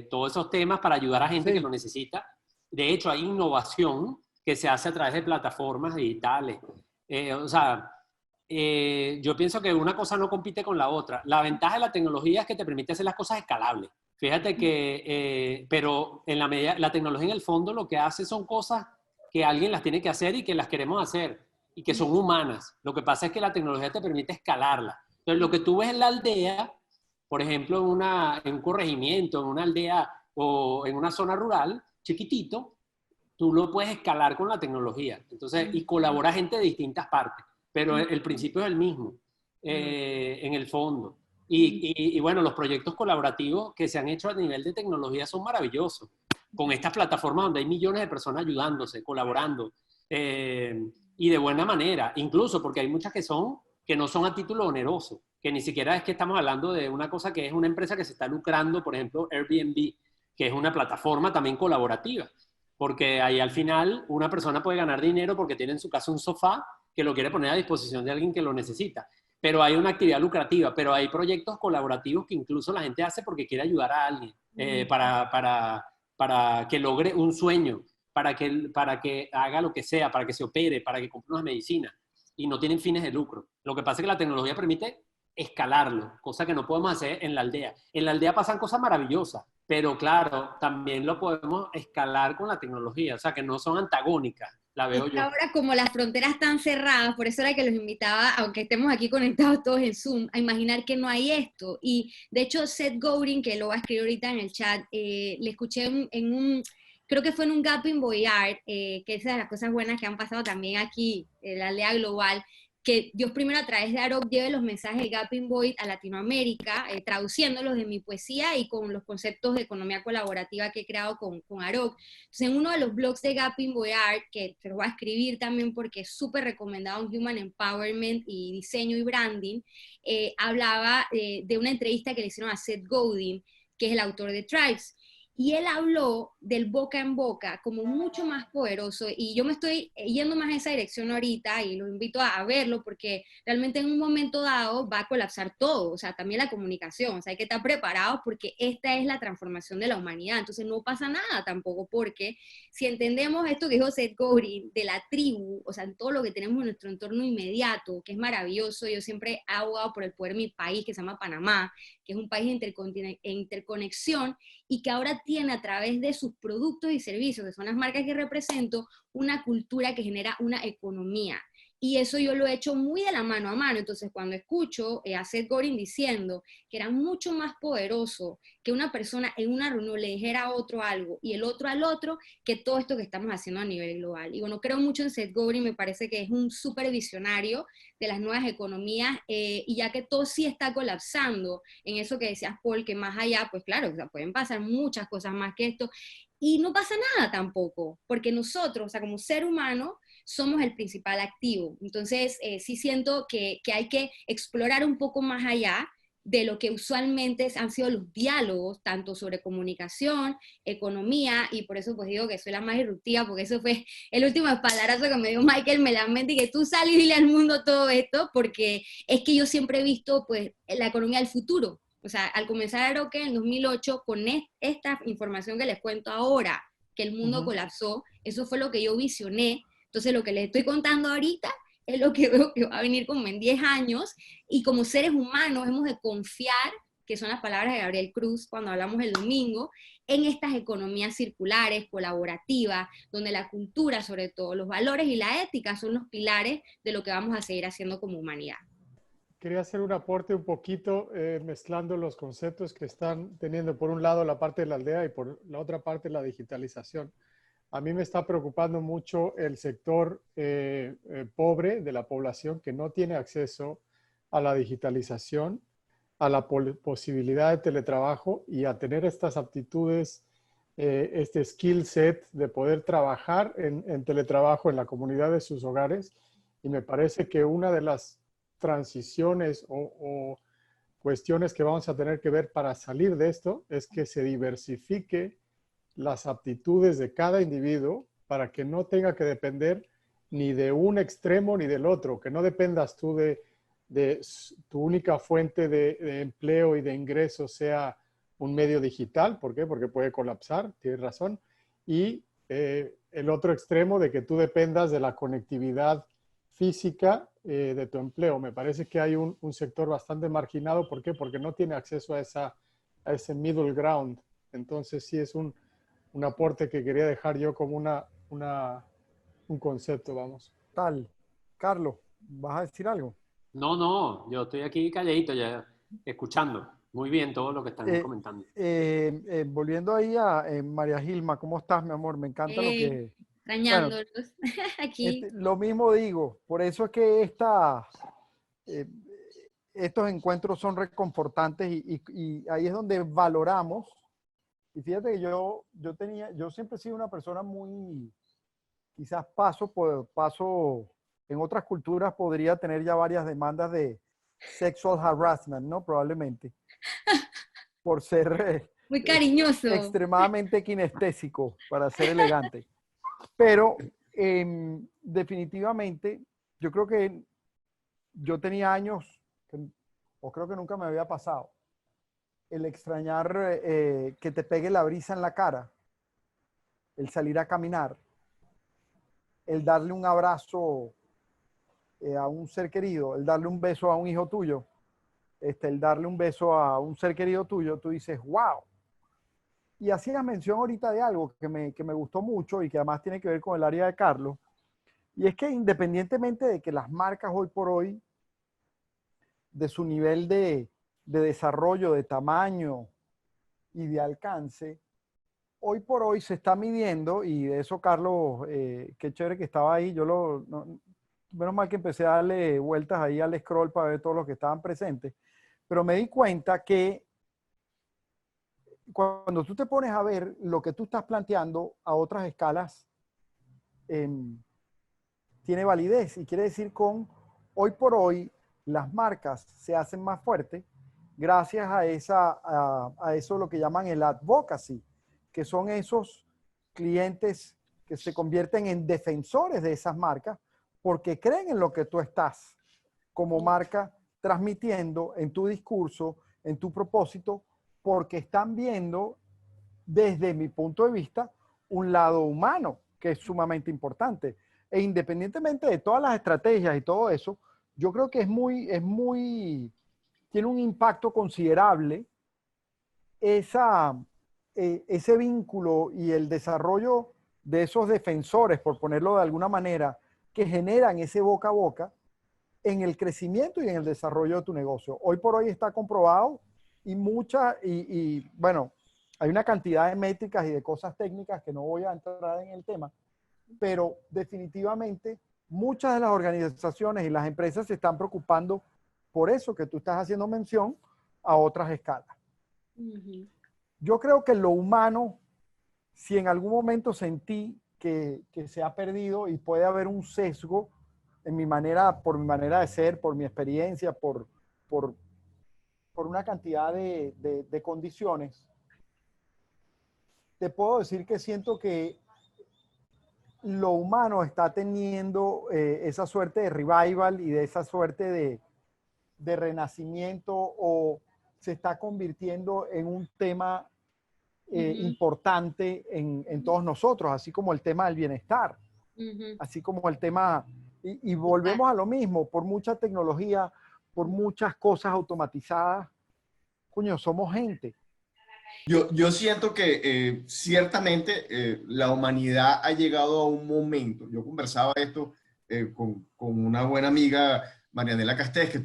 todos esos temas para ayudar a gente que lo necesita. De hecho, hay innovación que se hace a través de plataformas digitales. O sea, yo pienso que una cosa no compite con la otra. La ventaja de la tecnología es que te permite hacer las cosas escalables. Fíjate que, pero en la medida, la tecnología en el fondo lo que hace son cosas que alguien las tiene que hacer y que las queremos hacer y que son humanas. Lo que pasa es que la tecnología te permite escalarla. Entonces, lo que tú ves en la aldea, por ejemplo, en un corregimiento, en una aldea o en una zona rural, chiquitito, tú lo puedes escalar con la tecnología. Entonces, y colabora gente de distintas partes, pero el principio es el mismo, en el fondo. Y bueno, los proyectos colaborativos que se han hecho a nivel de tecnología son maravillosos, con estas plataformas donde hay millones de personas ayudándose, colaborando, y de buena manera, incluso porque hay muchas que no son a título oneroso, que ni siquiera es que estamos hablando de una cosa que es una empresa que se está lucrando, por ejemplo, Airbnb, que es una plataforma también colaborativa, porque ahí al final una persona puede ganar dinero porque tiene en su casa un sofá que lo quiere poner a disposición de alguien que lo necesita. pero hay una actividad lucrativa, pero hay proyectos colaborativos que incluso la gente hace porque quiere ayudar a alguien, para que logre un sueño, para que haga lo que sea, para que se opere, para que compre unas medicinas, y no tienen fines de lucro. Lo que pasa es que la tecnología permite escalarlo, cosa que no podemos hacer en la aldea. En la aldea pasan cosas maravillosas, pero claro, también lo podemos escalar con la tecnología, o sea, que no son antagónicas, la Es veo que yo. ahora como las fronteras están cerradas, por eso era que los invitaba, aunque estemos aquí conectados todos en Zoom, a imaginar que no hay esto. Y de hecho Seth Godin, que lo va a escribir ahorita en el chat, le escuché creo que fue en un Gap in Boyard, que es de las cosas buenas que han pasado también aquí, en la aldea global, que Dios primero a través de Arok lleve los mensajes de Gap in Boyd a Latinoamérica, traduciéndolos de mi poesía y con los conceptos de economía colaborativa que he creado con Arok. Entonces, en uno de los blogs de Gap in Boyard, que te lo voy a escribir también porque es súper recomendado en Human Empowerment y Diseño y Branding, hablaba de una entrevista que le hicieron a Seth Godin, que es el autor de Tribes. Y él habló del boca en boca como mucho más poderoso, y yo me estoy yendo más en esa dirección ahorita y lo invito a verlo porque realmente en un momento dado va a colapsar todo, o sea, también la comunicación, o sea, hay que estar preparados porque esta es la transformación de la humanidad, entonces no pasa nada tampoco, porque si entendemos esto que dijo Seth Godin de la tribu, o sea, en todo lo que tenemos en nuestro entorno inmediato, que es maravilloso, yo siempre he abogado por el poder de mi país, que se llama Panamá, que es un país de interconexión, y que ahora tiene a través de sus productos y servicios, que son las marcas que represento, una cultura que genera una economía. Y eso yo lo he hecho muy de la mano a mano. Entonces, cuando escucho a Seth Godin diciendo que era mucho más poderoso que una persona en una reunión le dijera a otro algo y el otro al otro, que todo esto que estamos haciendo a nivel global. Y bueno, creo mucho en Seth Godin, me parece que es un súper visionario de las nuevas economías, y ya que todo sí está colapsando, en eso que decías, Paul, que más allá, pues claro, o sea, pueden pasar muchas cosas más que esto, y no pasa nada tampoco, porque nosotros, o sea, como ser humano, somos el principal activo. Entonces, sí siento que hay que explorar un poco más allá de lo que usualmente han sido los diálogos, tanto sobre comunicación, economía, y por eso pues digo que soy la más disruptiva, porque eso fue el último espaldarazo que me dio Michael Melamenti, y que tú sales y dile al mundo todo esto, porque es que yo siempre he visto pues la economía del futuro. O sea, al comenzar Aroque en 2008, con esta información que les cuento ahora, que el mundo colapsó, eso fue lo que yo visioné. Entonces, lo que les estoy contando ahorita es lo que veo que va a venir como en 10 años, y como seres humanos hemos de confiar, que son las palabras de Gabriel Cruz cuando hablamos el domingo, en estas economías circulares, colaborativas, donde la cultura, sobre todo, los valores y la ética son los pilares de lo que vamos a seguir haciendo como humanidad. Quería hacer un aporte un poquito mezclando los conceptos que están teniendo por un lado la parte de la aldea y por la otra parte la digitalización. A mí me está preocupando mucho el sector pobre de la población que no tiene acceso a la digitalización, a la posibilidad de teletrabajo y a tener estas aptitudes, este skill set de poder trabajar en teletrabajo en la comunidad de sus hogares. Y me parece que una de las transiciones o cuestiones que vamos a tener que ver para salir de esto es que se diversifique las aptitudes de cada individuo para que no tenga que depender ni de un extremo ni del otro, que no dependas tú de tu única fuente de empleo y de ingresos sea un medio digital. ¿Por qué? Porque puede colapsar, tienes razón. Y el otro extremo de que tú dependas de la conectividad física de tu empleo. Me parece que hay un sector bastante marginado. ¿Por qué? Porque no tiene acceso a ese middle ground. Entonces sí es un aporte que quería dejar yo como un concepto, vamos. Tal. Carlos, ¿vas a decir algo? No, yo estoy aquí calladito ya, escuchando. Muy bien todo lo que están comentando. Volviendo ahí a María Gilma, ¿cómo estás, mi amor? Me encanta lo que... Extrañándolos, bueno, aquí. lo mismo digo, por eso es que estos encuentros son reconfortantes, y ahí es donde valoramos. Y fíjate que yo siempre he sido una persona muy, quizás paso, en otras culturas podría tener ya varias demandas de sexual harassment, ¿no? Probablemente, por ser Muy cariñoso. extremadamente kinestésico, para ser elegante. Pero definitivamente, yo creo que yo tenía años o creo que nunca me había pasado, el extrañar que te pegue la brisa en la cara, el salir a caminar, el darle un abrazo a un ser querido, el darle un beso a un hijo tuyo, el darle un beso a un ser querido tuyo, tú dices, wow. Y hacías mención ahorita de algo que me gustó mucho y que además tiene que ver con el área de Carlos, y es que independientemente de que las marcas hoy por hoy, de su nivel de desarrollo, de tamaño y de alcance, hoy por hoy se está midiendo, y de eso Carlos, qué chévere que estaba ahí, menos mal que empecé a darle vueltas ahí al scroll para ver todos los que estaban presentes, pero me di cuenta que cuando tú te pones a ver lo que tú estás planteando a otras escalas, tiene validez, y quiere decir hoy por hoy las marcas se hacen más fuertes gracias a eso lo que llaman el advocacy, que son esos clientes que se convierten en defensores de esas marcas porque creen en lo que tú estás como marca transmitiendo en tu discurso, en tu propósito, porque están viendo, desde mi punto de vista, un lado humano que es sumamente importante. E independientemente de todas las estrategias y todo eso, yo creo que tiene un impacto considerable ese vínculo y el desarrollo de esos defensores, por ponerlo de alguna manera, que generan ese boca a boca en el crecimiento y en el desarrollo de tu negocio. Hoy por hoy está comprobado y bueno, hay una cantidad de métricas y de cosas técnicas que no voy a entrar en el tema, pero definitivamente muchas de las organizaciones y las empresas se están preocupando por eso que tú estás haciendo mención a otras escalas. Uh-huh. Yo creo que lo humano, si en algún momento sentí que se ha perdido y puede haber un sesgo en por mi manera de ser, por mi experiencia, por una cantidad de condiciones, te puedo decir que siento que lo humano está teniendo esa suerte de revival y de esa suerte de renacimiento, o se está convirtiendo en un tema importante en todos nosotros, así como el tema del bienestar, así como el tema, y volvemos a lo mismo, por mucha tecnología, por muchas cosas automatizadas, coño, somos gente. Yo siento que ciertamente la humanidad ha llegado a un momento. Yo conversaba esto con una buena amiga, Marianela Castés, que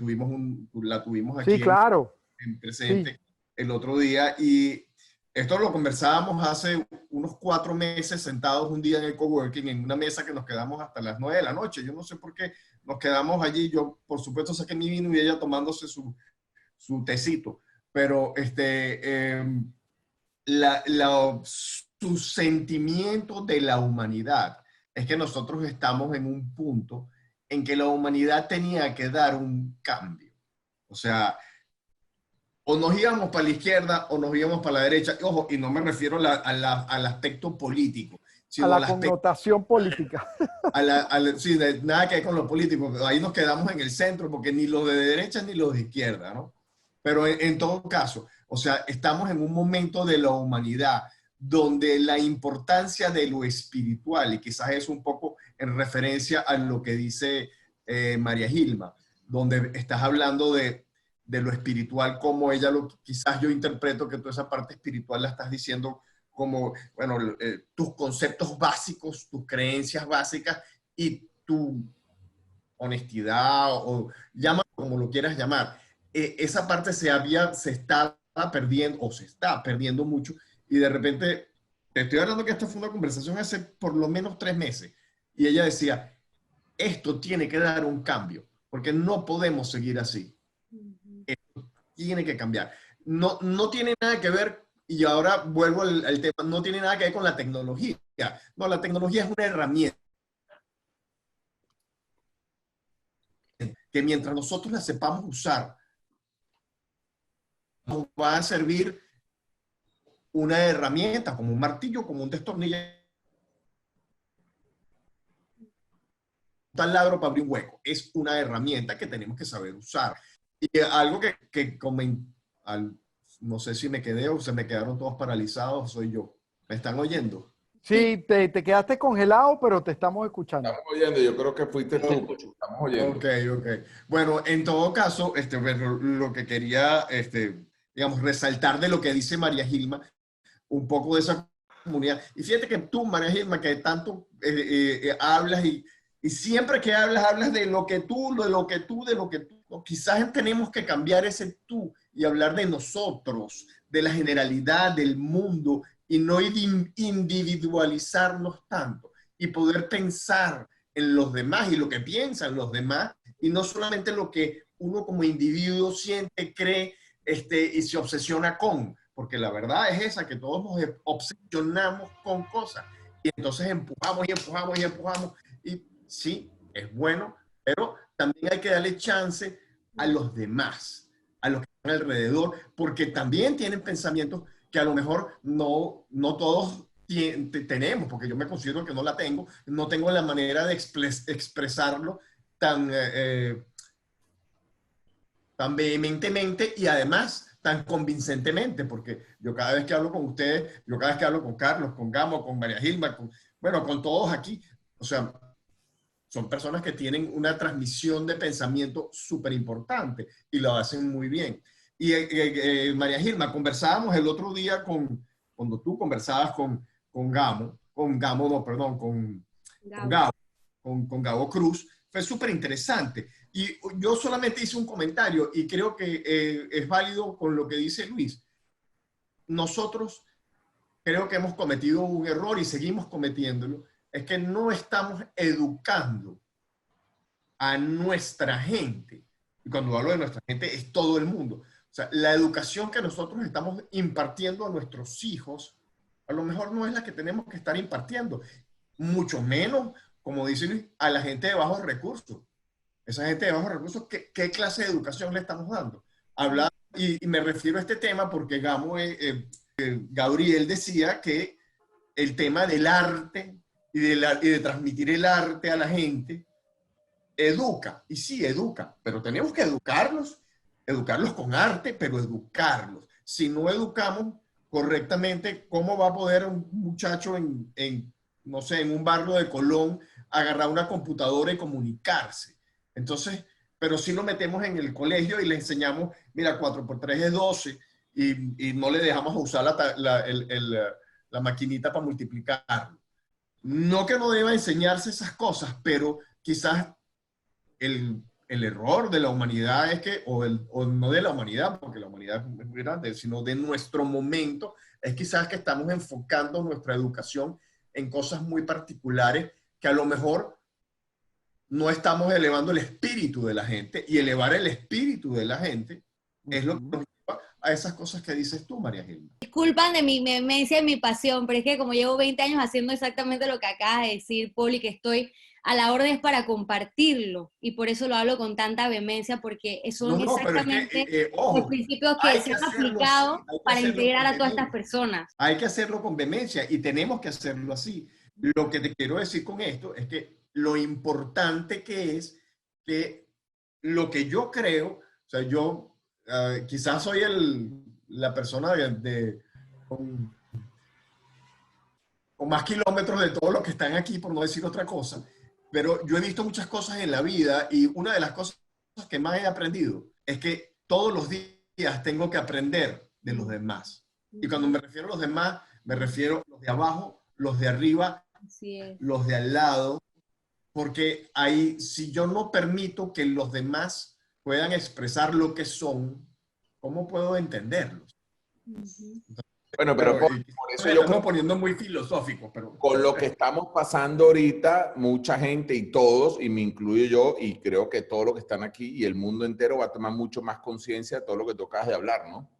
la tuvimos aquí sí, claro. en presente el otro día, y esto lo conversábamos hace unos 4 meses sentados un día en el coworking, en una mesa que nos quedamos hasta las 9 de la noche. Yo no sé por qué nos quedamos allí. Yo, por supuesto, saqué mi vino y ella tomándose su tecito. Pero su sentimiento de la humanidad es que nosotros estamos en un punto en que la humanidad tenía que dar un cambio. O sea, o nos íbamos para la izquierda o nos íbamos para la derecha. Ojo, y no me refiero al aspecto político, sino a la connotación política. Sí, nada que ver con lo político. Ahí nos quedamos en el centro, porque ni los de derecha ni los de izquierda, ¿no? Pero en todo caso, o sea, estamos en un momento de la humanidad donde la importancia de lo espiritual, y quizás es un poco en referencia a lo que dice María Gilma, donde estás hablando de lo espiritual, como quizás yo interpreto que toda esa parte espiritual la estás diciendo como, bueno, tus conceptos básicos, tus creencias básicas y tu honestidad, o llámalo como lo quieras llamar. Esa parte se estaba perdiendo, o se está perdiendo mucho, y de repente, te estoy hablando que esta fue una conversación hace por lo menos 3 meses, y ella decía, esto tiene que dar un cambio, porque no podemos seguir así. Esto tiene que cambiar. No tiene nada que ver, y ahora vuelvo al tema, no tiene nada que ver con la tecnología. No, la tecnología es una herramienta que mientras nosotros la sepamos usar, nos va a servir una herramienta, como un martillo, como un destornillador, un taladro para abrir un hueco. Es una herramienta que tenemos que saber usar. Y algo que no sé si me quedé o se me quedaron todos paralizados, soy yo. ¿Me están oyendo? Sí, te quedaste congelado, pero te estamos escuchando. Estamos oyendo, yo creo que fuiste tú, Pocho. Estamos oyendo. Ok, ok. Bueno, en todo caso, bueno, lo que quería, digamos, resaltar de lo que dice María Gilma, un poco de esa comunidad. Y fíjate que tú, María Gilma, que tanto hablas y siempre que hablas, hablas de lo que tú, de lo que tú, de lo que tú. ¿No? Quizás tenemos que cambiar ese tú y hablar de nosotros, de la generalidad del mundo y no individualizarnos tanto y poder pensar en los demás y lo que piensan los demás y no solamente lo que uno como individuo siente, cree y se obsesiona con, porque la verdad es esa, que todos nos obsesionamos con cosas y entonces empujamos y empujamos y empujamos y sí, es bueno, pero también hay que darle chance a los demás, a los que están alrededor, porque también tienen pensamientos que a lo mejor no todos tenemos, porque yo me considero que no la tengo, no tengo la manera de expresarlo tan, tan vehementemente y además tan convincentemente, porque yo cada vez que hablo con ustedes, yo cada vez que hablo con Carlos, con Gamo, con María Gilma, bueno, con todos aquí, o sea, son personas que tienen una transmisión de pensamiento súper importante y lo hacen muy bien. Y María Gilma, conversábamos el otro día cuando tú conversabas con Gamo, no, perdón, con Gabo Cruz, fue súper interesante. Y yo solamente hice un comentario y creo que es válido con lo que dice Luis. Nosotros creo que hemos cometido un error y seguimos cometiéndolo, es que no estamos educando a nuestra gente. Y cuando hablo de nuestra gente es todo el mundo. O sea, la educación que nosotros estamos impartiendo a nuestros hijos, a lo mejor no es la que tenemos que estar impartiendo. Mucho menos, como dice Luis, a la gente de bajos recursos. Esa gente de bajos recursos, ¿qué clase de educación le estamos dando? Habla, y me refiero a este tema porque Gabriel decía que el tema del arte y de transmitir el arte a la gente educa, y sí, educa, pero tenemos que educarlos con arte, pero educarlos. Si no educamos correctamente, ¿cómo va a poder un muchacho no sé, en un barrio de Colón agarrar una computadora y comunicarse? Entonces, pero si lo metemos en el colegio y le enseñamos, mira, 4×3 es 12, y no le dejamos usar la maquinita para multiplicar. No que no deba enseñarse esas cosas, pero quizás el error de la humanidad es que, o no de la humanidad, porque la humanidad es muy grande, sino de nuestro momento, es quizás que estamos enfocando nuestra educación en cosas muy particulares que a lo mejor no estamos elevando el espíritu de la gente, y elevar el espíritu de la gente es lo que nos lleva a esas cosas que dices tú, María Gilma. Disculpan de mi vehemencia y mi pasión, pero es que como llevo 20 años haciendo exactamente lo que acabas de decir, Poli, que estoy a la orden es para compartirlo, y por eso lo hablo con tanta vehemencia, porque son exactamente los principios que se han aplicado para integrar a todas estas personas. Hay que hacerlo con vehemencia y tenemos que hacerlo así. Lo que te quiero decir con esto es que lo importante que es que lo que yo creo, o sea, yo quizás soy la persona con más kilómetros de todos los que están aquí, por no decir otra cosa, pero yo he visto muchas cosas en la vida y una de las cosas que más he aprendido es que todos los días tengo que aprender de los demás. Y cuando me refiero a los demás, me refiero a los de abajo, los de arriba, los de al lado, porque ahí, si yo no permito que los demás puedan expresar lo que son, ¿cómo puedo entenderlos? Entonces, bueno, pero por eso yo estamos poniendo muy filosófico, pero con lo que estamos pasando ahorita, mucha gente y todos, y me incluyo yo, y creo que todos los que están aquí y el mundo entero va a tomar mucho más conciencia de todo lo que tú acabas de hablar, ¿no?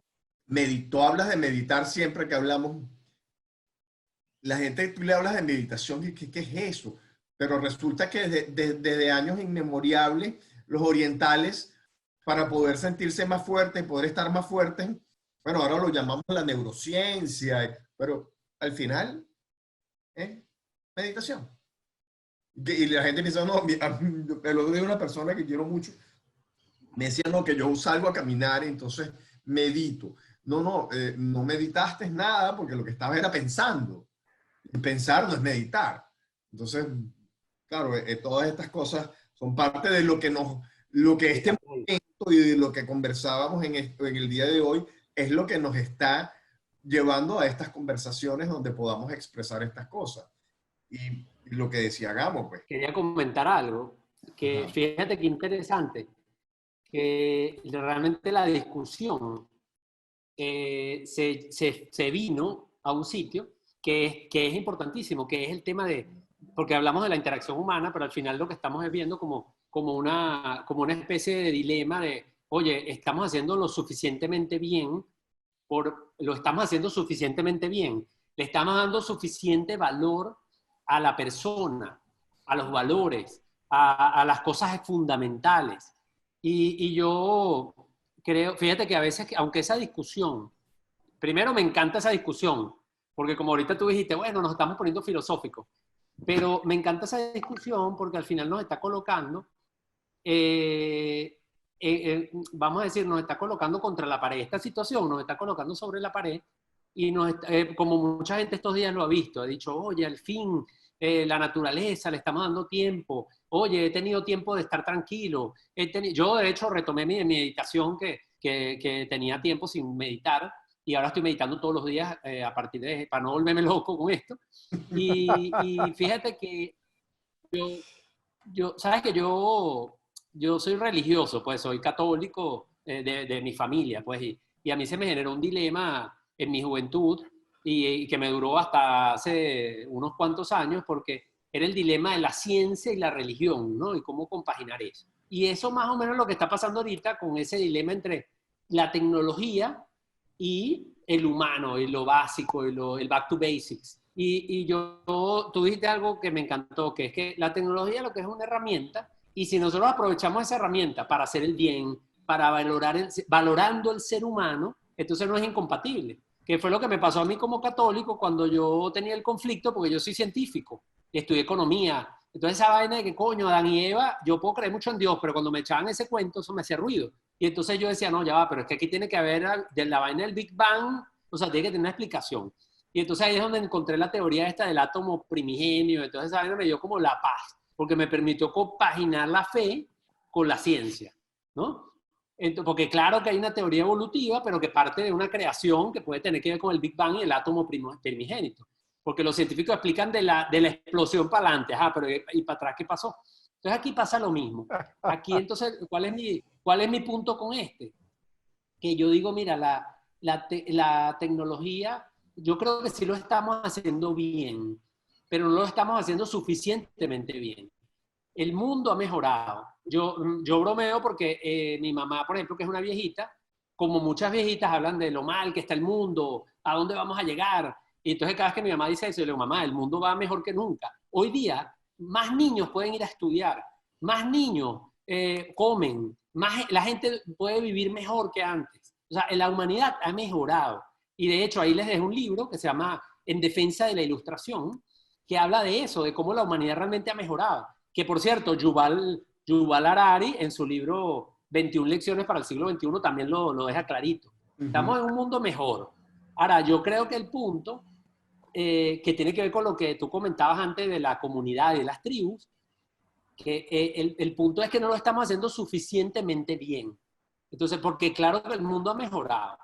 Tú hablas de meditar siempre que hablamos. La gente, tú le hablas de meditación, ¿qué es eso? Pero resulta que desde años inmemorables, los orientales, para poder sentirse más fuertes, poder estar más fuertes, bueno, ahora lo llamamos la neurociencia, pero al final es meditación. Y la gente piensa, no, me lo dice una persona que quiero mucho, Me decían, no, que yo salgo a caminar y entonces medito. No, no, no meditaste nada porque lo que estaba era pensando. Y pensar no es meditar. Entonces, claro, todas estas cosas son parte de lo que lo que este momento y de lo que conversábamos en el día de hoy es lo que nos está llevando a estas conversaciones donde podamos expresar estas cosas. Y lo que decía Gamo, pues. Quería comentar algo, que Ajá. fíjate qué interesante, que realmente la discusión se vino a un sitio que es importantísimo, que es el tema de, porque hablamos de la interacción humana, pero al final lo que estamos es viendo como una especie de dilema de, oye, estamos haciendo lo suficientemente bien, lo estamos haciendo suficientemente bien, le estamos dando suficiente valor a la persona, a los valores, a las cosas fundamentales. Y yo creo, fíjate que a veces, aunque esa discusión, primero me encanta esa discusión, porque como ahorita tú dijiste, bueno, nos estamos poniendo filosóficos, pero me encanta esa discusión porque al final nos está colocando, vamos a decir, nos está colocando contra la pared. Esta situación nos está colocando sobre la pared y como mucha gente estos días lo ha visto, ha dicho, oye, al fin la naturaleza, le estamos dando tiempo, oye, he tenido tiempo de estar tranquilo. Yo, de hecho, retomé mi meditación que tenía tiempo sin meditar y ahora estoy meditando todos los días a partir de, para no volverme loco con esto. Y fíjate que sabes que yo soy religioso, pues soy católico de mi familia, pues, y a mí se me generó un dilema en mi juventud y que me duró hasta hace unos cuantos años porque era el dilema de la ciencia y la religión, ¿no? Y cómo compaginar eso. Y eso más o menos es lo que está pasando ahorita con ese dilema entre la tecnología y el humano, y lo básico, el back to basics. Tú dijiste algo que me encantó, que es que la tecnología lo que es una herramienta, y si nosotros aprovechamos esa herramienta para hacer el bien, para valorando el ser humano, entonces no es incompatible. Que fue lo que me pasó a mí como católico cuando yo tenía el conflicto, porque yo soy científico y estudié economía. Entonces esa vaina de que coño, Adán y Eva, yo puedo creer mucho en Dios, pero cuando me echaban ese cuento, eso me hacía ruido. Y entonces yo decía, no, ya va, pero es que aquí tiene que haber de la vaina del Big Bang, o sea, tiene que tener una explicación. Y entonces ahí es donde encontré la teoría esta del átomo primigenio. Entonces esa vaina me dio como la paz, porque me permitió compaginar la fe con la ciencia, ¿no? Entonces, porque claro que hay una teoría evolutiva, pero que parte de una creación que puede tener que ver con el Big Bang y el átomo primigénito. Porque los científicos explican de la explosión para adelante, ajá, pero ¿y para atrás qué pasó? Entonces aquí pasa lo mismo. Aquí entonces, ¿cuál es mi punto con este? Que yo digo, mira, la tecnología, yo creo que sí lo estamos haciendo bien, pero no lo estamos haciendo suficientemente bien. El mundo ha mejorado. Yo bromeo porque mi mamá, por ejemplo, que es una viejita, como muchas viejitas hablan de lo mal que está el mundo, a dónde vamos a llegar. Y entonces cada vez que mi mamá dice eso, yo le digo, mamá, el mundo va mejor que nunca. Hoy día, más niños pueden ir a estudiar, más niños comen, la gente puede vivir mejor que antes. O sea, la humanidad ha mejorado. Y de hecho, ahí les dejo un libro que se llama En defensa de la ilustración, que habla de eso, de cómo la humanidad realmente ha mejorado. Que por cierto, Yuval Harari en su libro 21 lecciones para el siglo XXI también lo deja clarito. Estamos en un mundo mejor. Ahora, yo creo que el punto que tiene que ver con lo que tú comentabas antes de la comunidad y de las tribus, que el punto es que no lo estamos haciendo suficientemente bien. Entonces, porque claro que el mundo ha mejorado.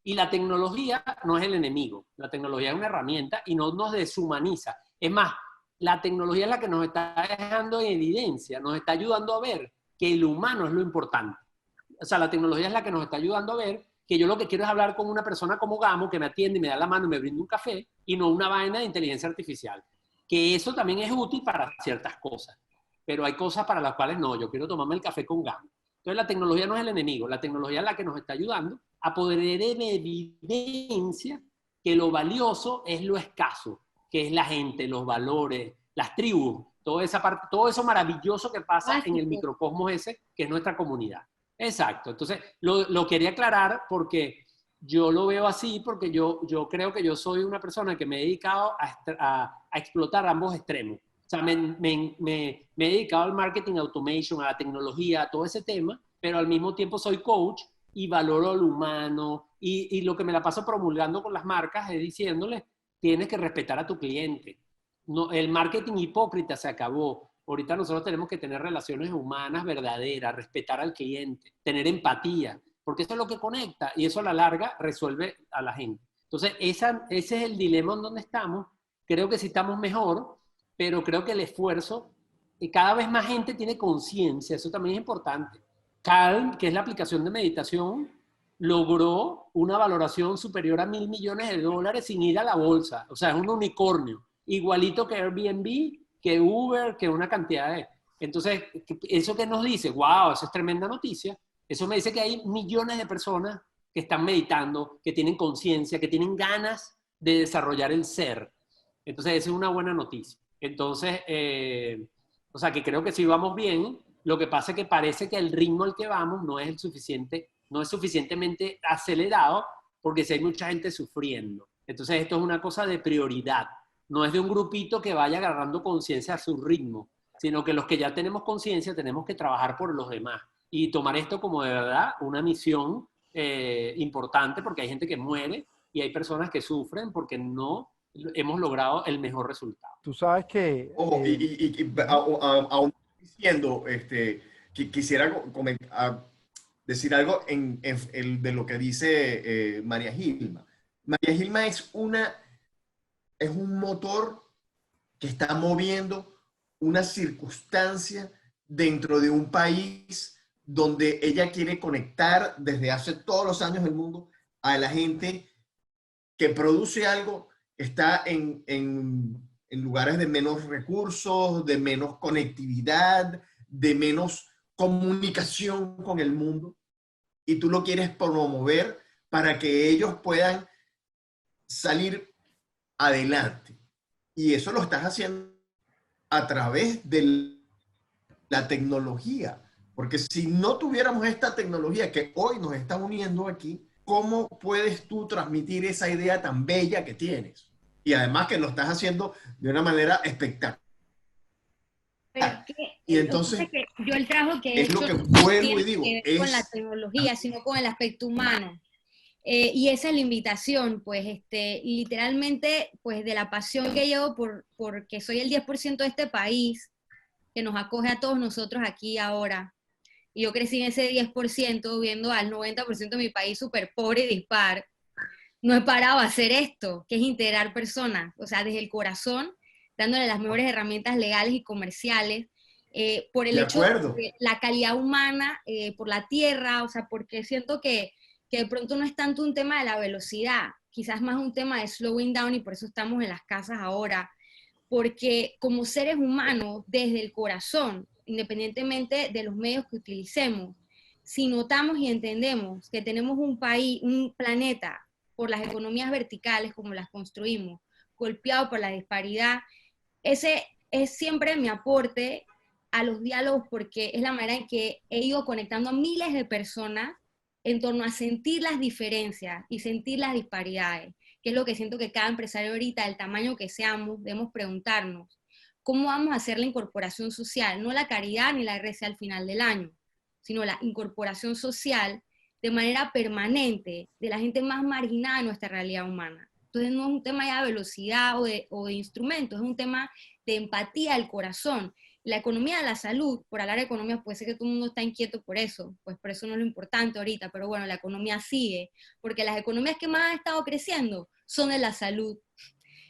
Y la tecnología no es el enemigo. La tecnología es una herramienta y no nos deshumaniza. Es más, la tecnología es la que nos está dejando en evidencia, nos está ayudando a ver que el humano es lo importante. O sea, la tecnología es la que nos está ayudando a ver que yo lo que quiero es hablar con una persona como Gamo, que me atiende y me da la mano y me brinda un café, y no una vaina de inteligencia artificial. Que eso también es útil para ciertas cosas, pero hay cosas para las cuales no, yo quiero tomarme el café con Gamo. Entonces la tecnología no es el enemigo, la tecnología es la que nos está ayudando a poner en evidencia que lo valioso es lo escaso, que es la gente, los valores, las tribus, toda esa parte, todo eso maravilloso que pasa en el microcosmos ese, que es nuestra comunidad. Exacto. Entonces, lo quería aclarar porque yo lo veo así, porque yo creo que yo soy una persona que me he dedicado a explotar ambos extremos. O sea, me he dedicado al marketing automation, a la tecnología, a todo ese tema, pero al mismo tiempo soy coach y valoro lo humano. Y lo que me la paso promulgando con las marcas es diciéndoles, tienes que respetar a tu cliente. No, el marketing hipócrita se acabó. Ahorita nosotros tenemos que tener relaciones humanas verdaderas, respetar al cliente, tener empatía, porque eso es lo que conecta y eso a la larga resuelve a la gente. Entonces, ese es el dilema en donde estamos. Creo que sí estamos mejor, pero creo que el esfuerzo, y cada vez más gente tiene conciencia, eso también es importante. Calm, que es la aplicación de meditación, logró una valoración superior a $1.000 millones sin ir a la bolsa. O sea, es un unicornio. Igualito que Airbnb, que Uber, que una cantidad de... Entonces, ¿eso qué nos dice? ¡Wow! Eso es tremenda noticia. Eso me dice que hay millones de personas que están meditando, que tienen conciencia, que tienen ganas de desarrollar el ser. Entonces, esa es una buena noticia. Entonces, o sea, que creo que sí vamos bien. Lo que pasa es que parece que el ritmo al que vamos no es el suficiente, no es suficientemente acelerado, porque sí hay mucha gente sufriendo. Entonces, esto es una cosa de prioridad. No es de un grupito que vaya agarrando conciencia a su ritmo, sino que los que ya tenemos conciencia tenemos que trabajar por los demás y tomar esto como de verdad una misión importante, porque hay gente que muere y hay personas que sufren porque no hemos logrado el mejor resultado. Tú sabes que... Ojo, aún diciendo, que quisiera decir algo de lo que dice María Gilma. María Gilma es un motor que está moviendo una circunstancia dentro de un país donde ella quiere conectar desde hace todos los años del mundo a la gente que produce algo, está en lugares de menos recursos, de menos conectividad, de menos comunicación con el mundo, y tú lo quieres promover para que ellos puedan salir adelante. Y eso lo estás haciendo a través de la tecnología. Porque si no tuviéramos esta tecnología que hoy nos está uniendo aquí, ¿cómo puedes tú transmitir esa idea tan bella que tienes? Y además que lo estás haciendo de una manera espectacular. Pero es que, y entonces, es que yo el trabajo que he es hecho lo que no vuelvo y tiene digo, que ver con la tecnología, sino con el aspecto humano. Y esa es la invitación, pues, literalmente, pues, de la pasión que llevo porque soy el 10% de este país, que nos acoge a todos nosotros aquí ahora. Y yo crecí en ese 10% viendo al 90% de mi país súper pobre y dispar. No he parado a hacer esto, que es integrar personas, o sea, desde el corazón, dándole las mejores herramientas legales y comerciales, por el hecho de la calidad humana, por la tierra, o sea, porque siento que de pronto no es tanto un tema de la velocidad, quizás más un tema de slowing down, y por eso estamos en las casas ahora, porque como seres humanos, desde el corazón, independientemente de los medios que utilicemos, si notamos y entendemos que tenemos un país, un planeta, por las economías verticales como las construimos, golpeado por la disparidad, ese es siempre mi aporte a los diálogos, porque es la manera en que he ido conectando a miles de personas en torno a sentir las diferencias y sentir las disparidades, que es lo que siento que cada empresario ahorita, del tamaño que seamos, debemos preguntarnos, ¿cómo vamos a hacer la incorporación social? No la caridad ni la RC al final del año, sino la incorporación social de manera permanente de la gente más marginada de nuestra realidad humana. Entonces no es un tema ya de velocidad o de instrumentos, es un tema de empatía del corazón. La economía de la salud, por hablar de economía, puede ser que todo el mundo está inquieto por eso, pues por eso no es lo importante ahorita, pero bueno, la economía sigue, porque las economías que más han estado creciendo son de la salud,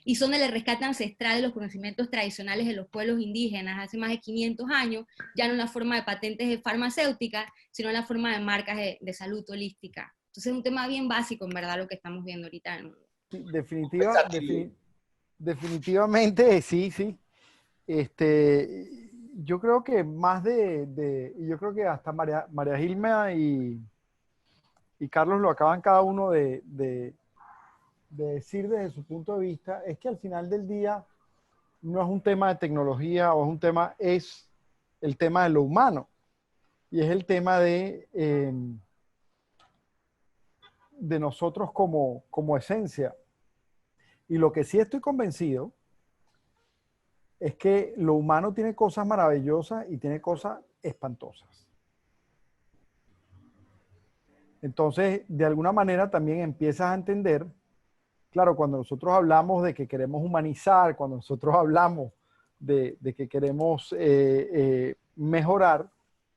y son el rescate ancestral de los conocimientos tradicionales de los pueblos indígenas hace más de 500 años, ya no en la forma de patentes farmacéuticas, sino en la forma de marcas de salud holística. Entonces es un tema bien básico, en verdad, lo que estamos viendo ahorita en el mundo. Sí, definitivamente, sí, sí. Yo creo que más yo creo que hasta María Gilma y Carlos lo acaban cada uno de decir desde su punto de vista, es que al final del día no es un tema de tecnología o es un tema, es el tema de lo humano y es el tema de nosotros como esencia. Y lo que sí estoy convencido es que lo humano tiene cosas maravillosas y tiene cosas espantosas. Entonces, de alguna manera también empiezas a entender, claro, cuando nosotros hablamos de que queremos humanizar, cuando nosotros hablamos de que queremos mejorar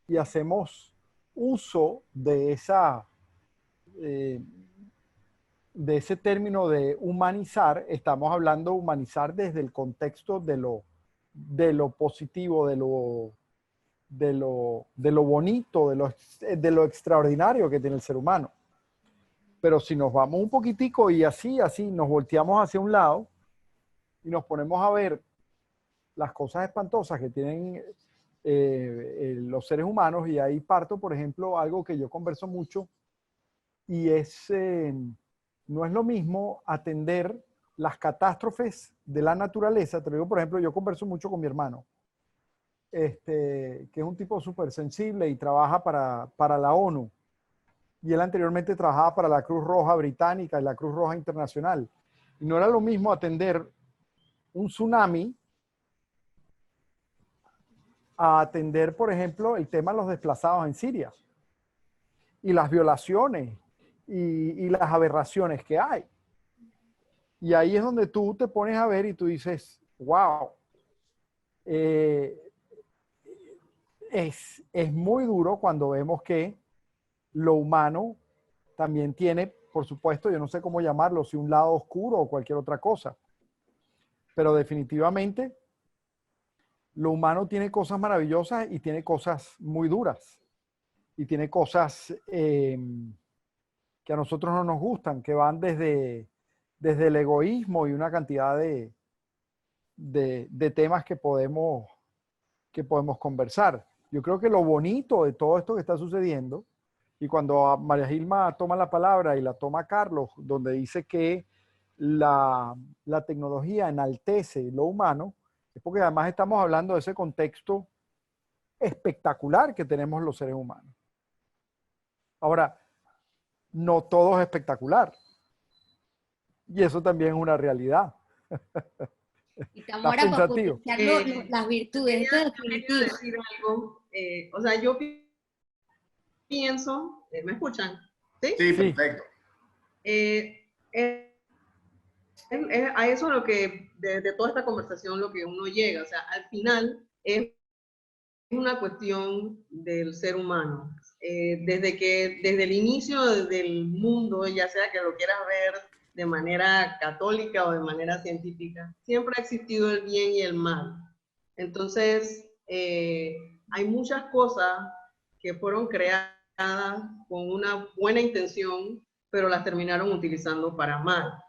y hacemos uso de eh, de ese término de humanizar, estamos hablando de humanizar desde el contexto de lo positivo, de lo bonito, de lo extraordinario que tiene el ser humano. Pero si nos vamos un poquitico y así nos volteamos hacia un lado y nos ponemos a ver las cosas espantosas que tienen los seres humanos, y ahí parto, por ejemplo, algo que yo converso mucho, y no es lo mismo atender las catástrofes de la naturaleza. Te lo digo, por ejemplo, yo converso mucho con mi hermano, que es un tipo súper sensible y trabaja para la ONU. Y él anteriormente trabajaba para la Cruz Roja Británica y la Cruz Roja Internacional. Y no era lo mismo atender un tsunami a atender, por ejemplo, el tema de los desplazados en Siria y las violaciones y las aberraciones que hay. Y ahí es donde tú te pones a ver y tú dices, wow, es muy duro cuando vemos que lo humano también tiene, por supuesto, yo no sé cómo llamarlo, si un lado oscuro o cualquier otra cosa, pero definitivamente lo humano tiene cosas maravillosas y tiene cosas muy duras y tiene cosas que a nosotros no nos gustan, que van desde el egoísmo y una cantidad de temas que podemos conversar. Yo creo que lo bonito de todo esto que está sucediendo, y cuando María Gilma toma la palabra y la toma Carlos, donde dice que la tecnología enaltece lo humano, es porque además estamos hablando de ese contexto espectacular que tenemos los seres humanos. Ahora, no todo es espectacular. Y eso también es una realidad. Y Tamara, para potenciar las virtudes. Quería decir algo. O sea, yo pienso, ¿me escuchan? Sí, sí, perfecto. A eso es lo que, de toda esta conversación, lo que uno llega. O sea, al final es una cuestión del ser humano. Desde el inicio del mundo, ya sea que lo quieras ver de manera católica o de manera científica, siempre ha existido el bien y el mal. Entonces, hay muchas cosas que fueron creadas con una buena intención, pero las terminaron utilizando para mal.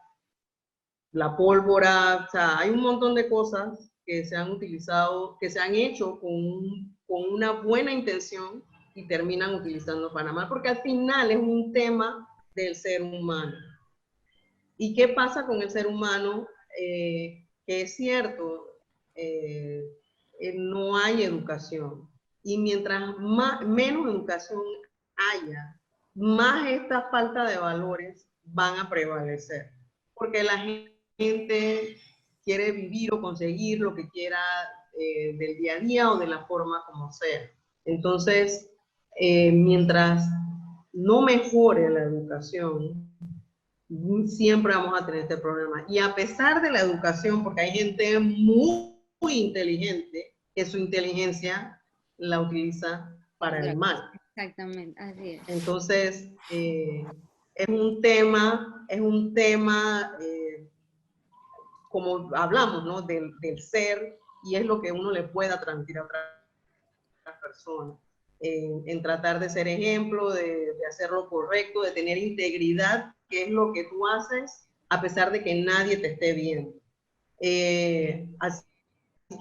La pólvora, o sea, hay un montón de cosas que se han utilizado, que se han hecho con una buena intención y terminan utilizando para mal, porque al final es un tema del ser humano. ¿Y qué pasa con el ser humano? Que es cierto, no hay educación. Y mientras menos educación haya, más esta falta de valores van a prevalecer. Porque la gente quiere vivir o conseguir lo que quiera del día a día o de la forma como sea. Entonces, mientras no mejore la educación, siempre vamos a tener este problema. Y a pesar de la educación, porque hay gente muy inteligente, que su inteligencia la utiliza para el mal. Exactamente, así es. Entonces, es un tema como hablamos, ¿no? Del ser, y es lo que uno le pueda transmitir a otras personas. En tratar de ser ejemplo, de hacer lo correcto, de tener integridad, que es lo que tú haces, a pesar de que nadie te esté viendo. Así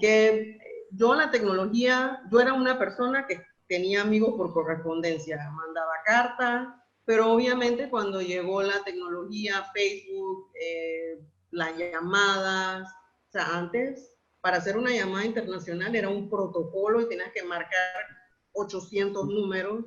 que yo la tecnología, yo era una persona que tenía amigos por correspondencia, mandaba cartas, pero obviamente cuando llegó la tecnología, Facebook, las llamadas, o sea, antes para hacer una llamada internacional era un protocolo y tenías que marcar 800 números.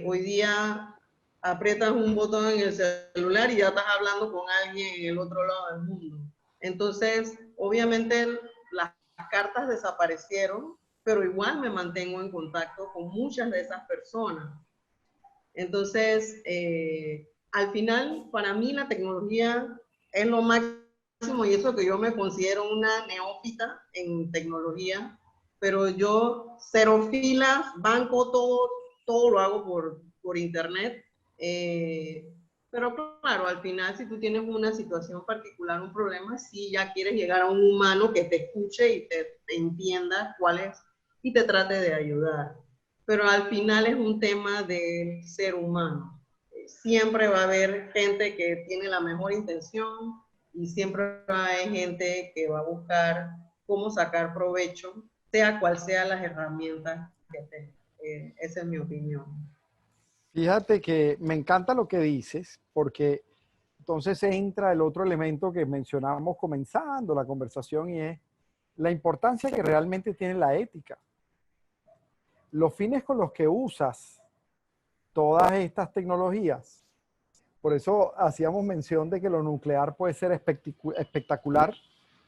Hoy día aprietas un botón en el celular y ya estás hablando con alguien en el otro lado del mundo. Entonces, obviamente las cartas desaparecieron, pero igual me mantengo en contacto con muchas de esas personas. Entonces, al final, para mí la tecnología es lo máximo y eso que yo me considero una neófita en tecnología, pero yo cero filas, banco todo lo hago por internet. Pero claro, al final si tú tienes una situación particular, un problema, sí ya quieres llegar a un humano que te escuche y te entienda cuál es y te trate de ayudar. Pero al final es un tema del ser humano. Siempre va a haber gente que tiene la mejor intención y siempre va a haber gente que va a buscar cómo sacar provecho, sea cual sea las herramientas que tenga. Esa es mi opinión. Fíjate que me encanta lo que dices, porque entonces entra el otro elemento que mencionábamos comenzando la conversación y es la importancia que realmente tiene la ética. Los fines con los que usas todas estas tecnologías. Por eso hacíamos mención de que lo nuclear puede ser espectacular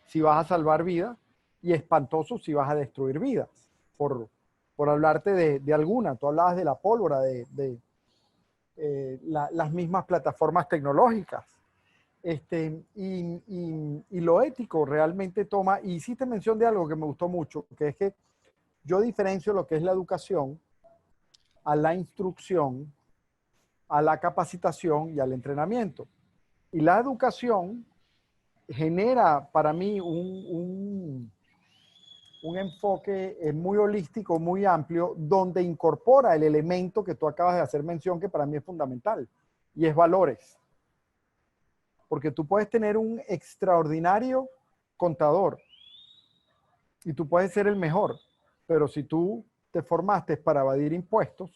si vas a salvar vidas y espantoso si vas a destruir vidas. Por hablarte de alguna, tú hablabas de la pólvora, las mismas plataformas tecnológicas. Y lo ético realmente toma, y hiciste mención de algo que me gustó mucho, que es que yo diferencio lo que es la educación a la instrucción, a la capacitación y al entrenamiento. Y la educación genera para mí un enfoque muy holístico, muy amplio, donde incorpora el elemento que tú acabas de hacer mención, que para mí es fundamental, y es valores. Porque tú puedes tener un extraordinario contador y tú puedes ser el mejor, pero si tú te formaste para evadir impuestos,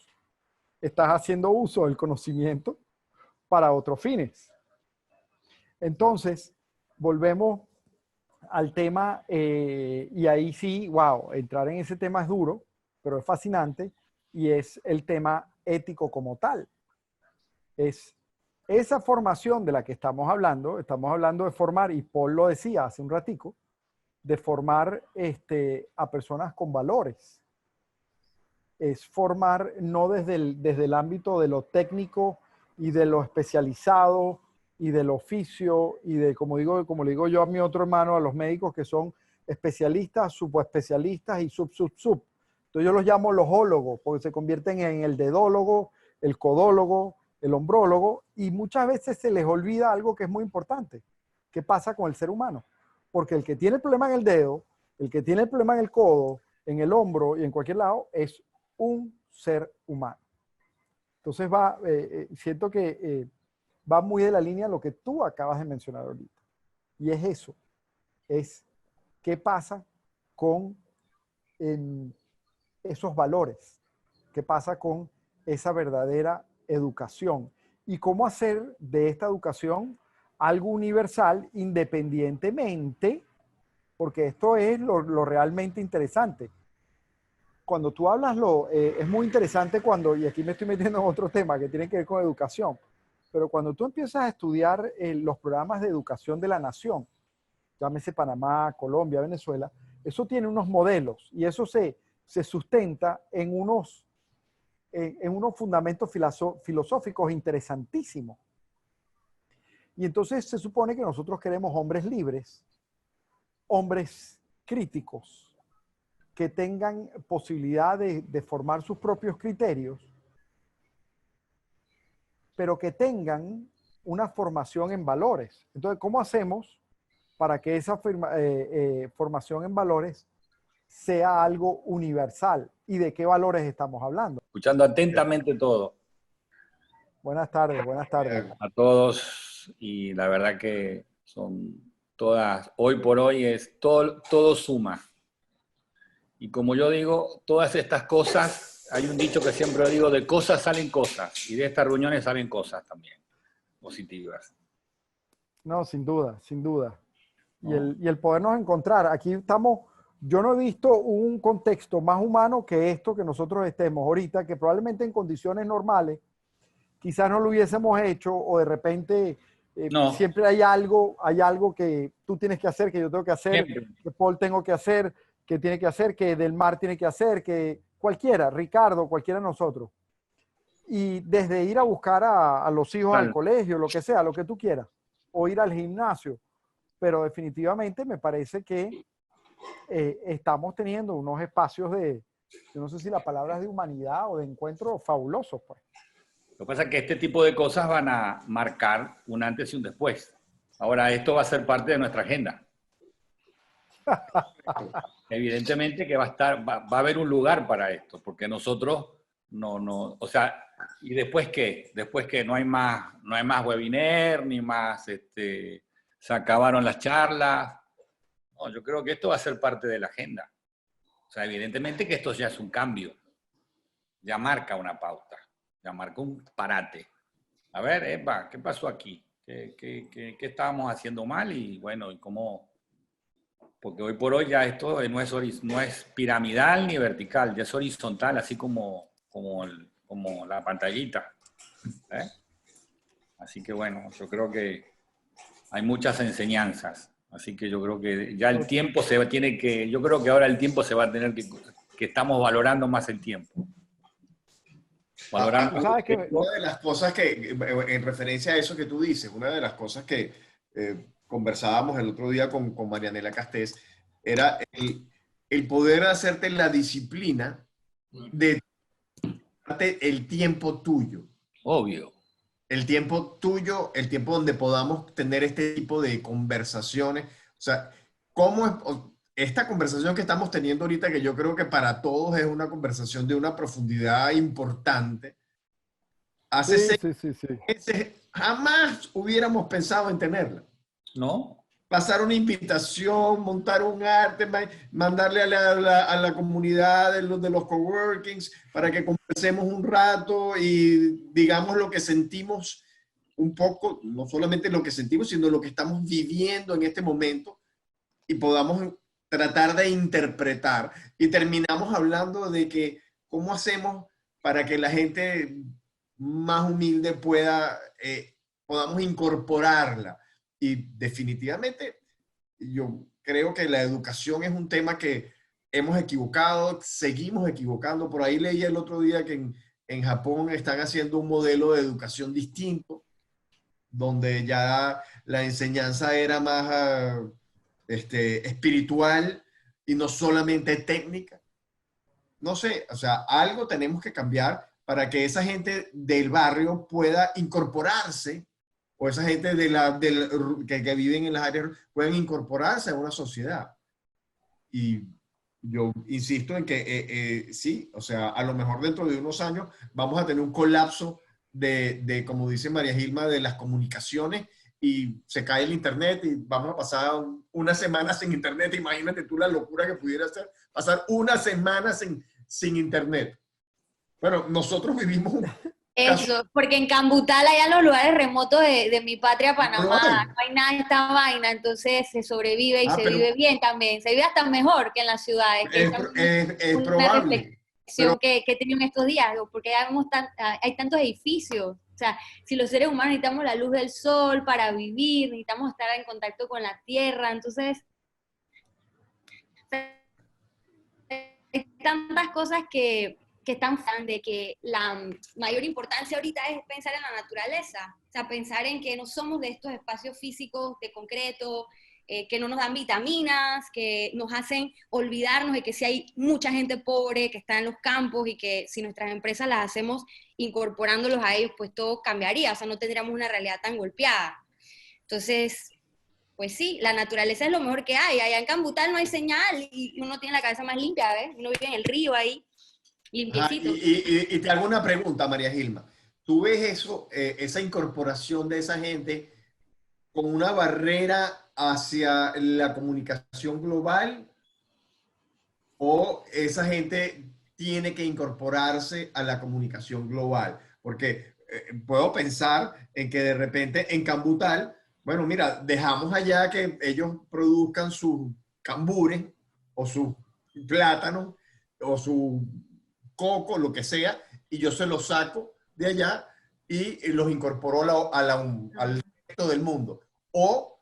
estás haciendo uso del conocimiento para otros fines. Entonces, volvemos al tema, y ahí sí, wow, entrar en ese tema es duro, pero es fascinante, y es el tema ético como tal. Es esa formación de la que estamos hablando de formar, y Paul lo decía hace un ratico, de formar a personas con valores. Es formar no desde el ámbito de lo técnico y de lo especializado y del oficio y de, como le digo yo a mi otro hermano, a los médicos que son especialistas, subespecialistas y sub. Entonces yo los llamo los ólogos, porque se convierten en el dedólogo, el codólogo, el hombrólogo, y muchas veces se les olvida algo que es muy importante. ¿Qué pasa con el ser humano? Porque el que tiene el problema en el dedo, el que tiene el problema en el codo, en el hombro y en cualquier lado, es un ser humano. Entonces siento que va muy de la línea lo que tú acabas de mencionar ahorita. Y es eso, es qué pasa con esos valores, qué pasa con esa verdadera educación y cómo hacer de esta educación algo universal independientemente, porque esto es lo realmente interesante. Cuando tú hablas, es muy interesante y aquí me estoy metiendo en otro tema que tiene que ver con educación, pero cuando tú empiezas a estudiar los programas de educación de la nación, llámese Panamá, Colombia, Venezuela, eso tiene unos modelos y eso se sustenta en unos fundamentos filosóficos interesantísimos. Y entonces se supone que nosotros queremos hombres libres, hombres críticos, que tengan posibilidad de formar sus propios criterios, pero que tengan una formación en valores. Entonces, ¿cómo hacemos para que esa formación en valores sea algo universal? ¿Y de qué valores estamos hablando? Escuchando atentamente todo. Buenas tardes, buenas tardes. A todos, y la verdad que son todas, hoy por hoy es todo suma. Y como yo digo, todas estas cosas, hay un dicho que siempre digo, de cosas salen cosas, y de estas reuniones salen cosas también, positivas. No, sin duda, sin duda. No. Y el podernos encontrar, aquí estamos, yo no he visto un contexto más humano que esto que nosotros estemos ahorita, que probablemente en condiciones normales, quizás no lo hubiésemos hecho, o de repente siempre hay algo que tú tienes que hacer, que yo tengo que hacer, siempre. Que Paul tengo que hacer, que tiene que hacer, que Del Mar tiene que hacer, que cualquiera, Ricardo, cualquiera de nosotros. Y desde ir a buscar a los hijos Claro. al colegio, lo que sea, lo que tú quieras, o ir al gimnasio. Pero definitivamente me parece que estamos teniendo unos espacios yo no sé si la palabra es de humanidad o de encuentro fabulosos, pues. Lo que pasa es que este tipo de cosas van a marcar un antes y un después. Ahora, esto va a ser parte de nuestra agenda. Evidentemente que va a haber un lugar para esto, porque nosotros o sea, ¿y después qué? Después que no hay más webinar, ni más, se acabaron las charlas. No, yo creo que esto va a ser parte de la agenda. O sea, evidentemente que esto ya es un cambio. Ya marca una pauta, ya marca un parate. A ver, Eva, ¿qué pasó aquí? ¿Qué estábamos haciendo mal? Y bueno, ¿y cómo? Porque hoy por hoy ya esto no es piramidal ni vertical, ya es horizontal, así como la pantallita. ¿Eh? Así que bueno, yo creo que hay muchas enseñanzas. Así que yo creo que ya el tiempo yo creo que ahora el tiempo se va a tener que estamos valorando más el tiempo. Valorando. ¿Sabes qué? Una de las cosas que, en referencia a eso que tú dices, una de las cosas que conversábamos el otro día con Marianela Castés, era el poder hacerte la disciplina de darte el tiempo tuyo. Obvio. El tiempo tuyo, el tiempo donde podamos tener este tipo de conversaciones. O sea, esta conversación que estamos teniendo ahorita, que yo creo que para todos es una conversación de una profundidad importante, hace Sí, 6 meses jamás hubiéramos pensado en tenerla. ¿No? Pasar una invitación, montar un arte, mandarle a la comunidad de los coworkings para que conversemos un rato y digamos lo que sentimos un poco, no solamente lo que sentimos, sino lo que estamos viviendo en este momento y podamos tratar de interpretar. Y terminamos hablando de que cómo hacemos para que la gente más humilde podamos incorporarla. Y definitivamente yo creo que la educación es un tema que hemos equivocado, seguimos equivocando. Por ahí leí el otro día que en Japón están haciendo un modelo de educación distinto, donde ya la enseñanza era más espiritual y no solamente técnica. No sé, o sea, algo tenemos que cambiar para que esa gente del barrio pueda incorporarse, o esa gente que viven en las áreas pueden incorporarse a una sociedad. Y yo insisto en que sí, o sea, a lo mejor dentro de unos años vamos a tener un colapso como dice María Gilma, de las comunicaciones y se cae el internet y vamos a pasar una semana sin internet. Imagínate tú la locura que pudiera ser pasar una semana sin internet. Bueno, nosotros vivimos Eso, porque en Cambutal, allá en los lugares remotos de mi patria, Panamá, no hay nada de esta vaina, entonces se sobrevive y se vive bien también, se vive hasta mejor que en las ciudades. Es una probable. reflexión que he tenido en estos días, porque hay tantos edificios, o sea, si los seres humanos necesitamos la luz del sol para vivir, necesitamos estar en contacto con la tierra, entonces hay tantas cosas que están de que la mayor importancia ahorita es pensar en la naturaleza, o sea, pensar en que no somos de estos espacios físicos de concreto, que no nos dan vitaminas, que nos hacen olvidarnos de que si hay mucha gente pobre que está en los campos y que si nuestras empresas las hacemos incorporándolos a ellos, pues todo cambiaría, o sea, no tendríamos una realidad tan golpeada. Entonces, pues sí, la naturaleza es lo mejor que hay. Allá en Cambutal no hay señal y uno tiene la cabeza más limpia, ¿ves? Uno vive en el río ahí. Limpiecito. Y te hago una pregunta, María Gilma. ¿Tú ves eso, esa incorporación de esa gente con una barrera hacia la comunicación global, o esa gente tiene que incorporarse a la comunicación global? Porque puedo pensar en que de repente en Cambutal, bueno, mira, dejamos allá que ellos produzcan sus cambures o sus plátanos o su coco, lo que sea, y yo se los saco de allá y los incorporo al resto del mundo. O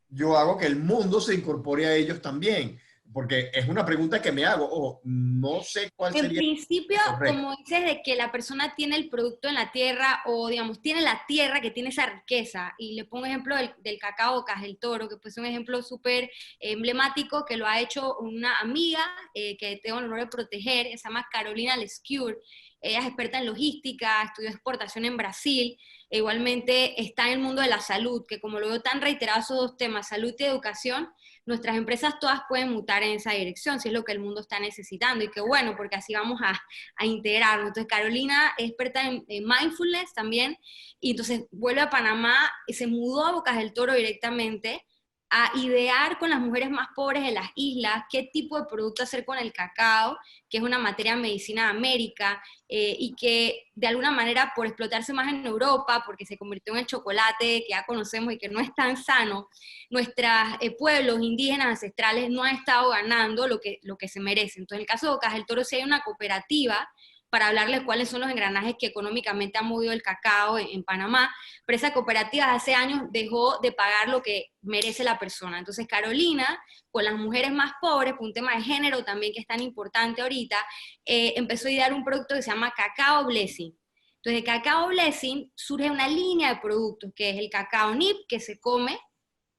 yo hago que el mundo se incorpore a ellos también. porque es una pregunta que me hago, ojo, no sé cuál En sería principio, correcto. como dices, de que la persona tiene el producto en la tierra o, digamos, tiene la tierra que tiene esa riqueza. Y le pongo ejemplo del cacao Caja del Toro, que pues es un ejemplo súper emblemático que lo ha hecho una amiga que tengo el honor de proteger, se llama Carolina Lescure. Ella es experta en logística, estudió exportación en Brasil, e igualmente está en el mundo de la salud, que como lo veo tan reiterado esos dos temas, salud y educación, nuestras empresas todas pueden mutar en esa dirección, si es lo que el mundo está necesitando, y qué bueno, porque así vamos a integrarnos. Entonces, Carolina es experta en mindfulness también, y entonces vuelve a Panamá, y se mudó a Bocas del Toro directamente, a idear con las mujeres más pobres de las islas qué tipo de producto hacer con el cacao, que es una materia de medicina de América, y que de alguna manera por explotarse más en Europa, porque se convirtió en el chocolate que ya conocemos y que no es tan sano, nuestros pueblos indígenas ancestrales no han estado ganando lo que se merecen. Entonces, en el caso de Bocas del Toro, sí hay una cooperativa para hablarles cuáles son los engranajes que económicamente han movido el cacao en Panamá, pero esa cooperativa hace años dejó de pagar lo que merece la persona. Entonces, Carolina, con las mujeres más pobres, por un tema de género también que es tan importante ahorita, empezó a idear un producto que se llama Cacao Blessing. Entonces, de Cacao Blessing surge una línea de productos, que es el cacao nib, que se come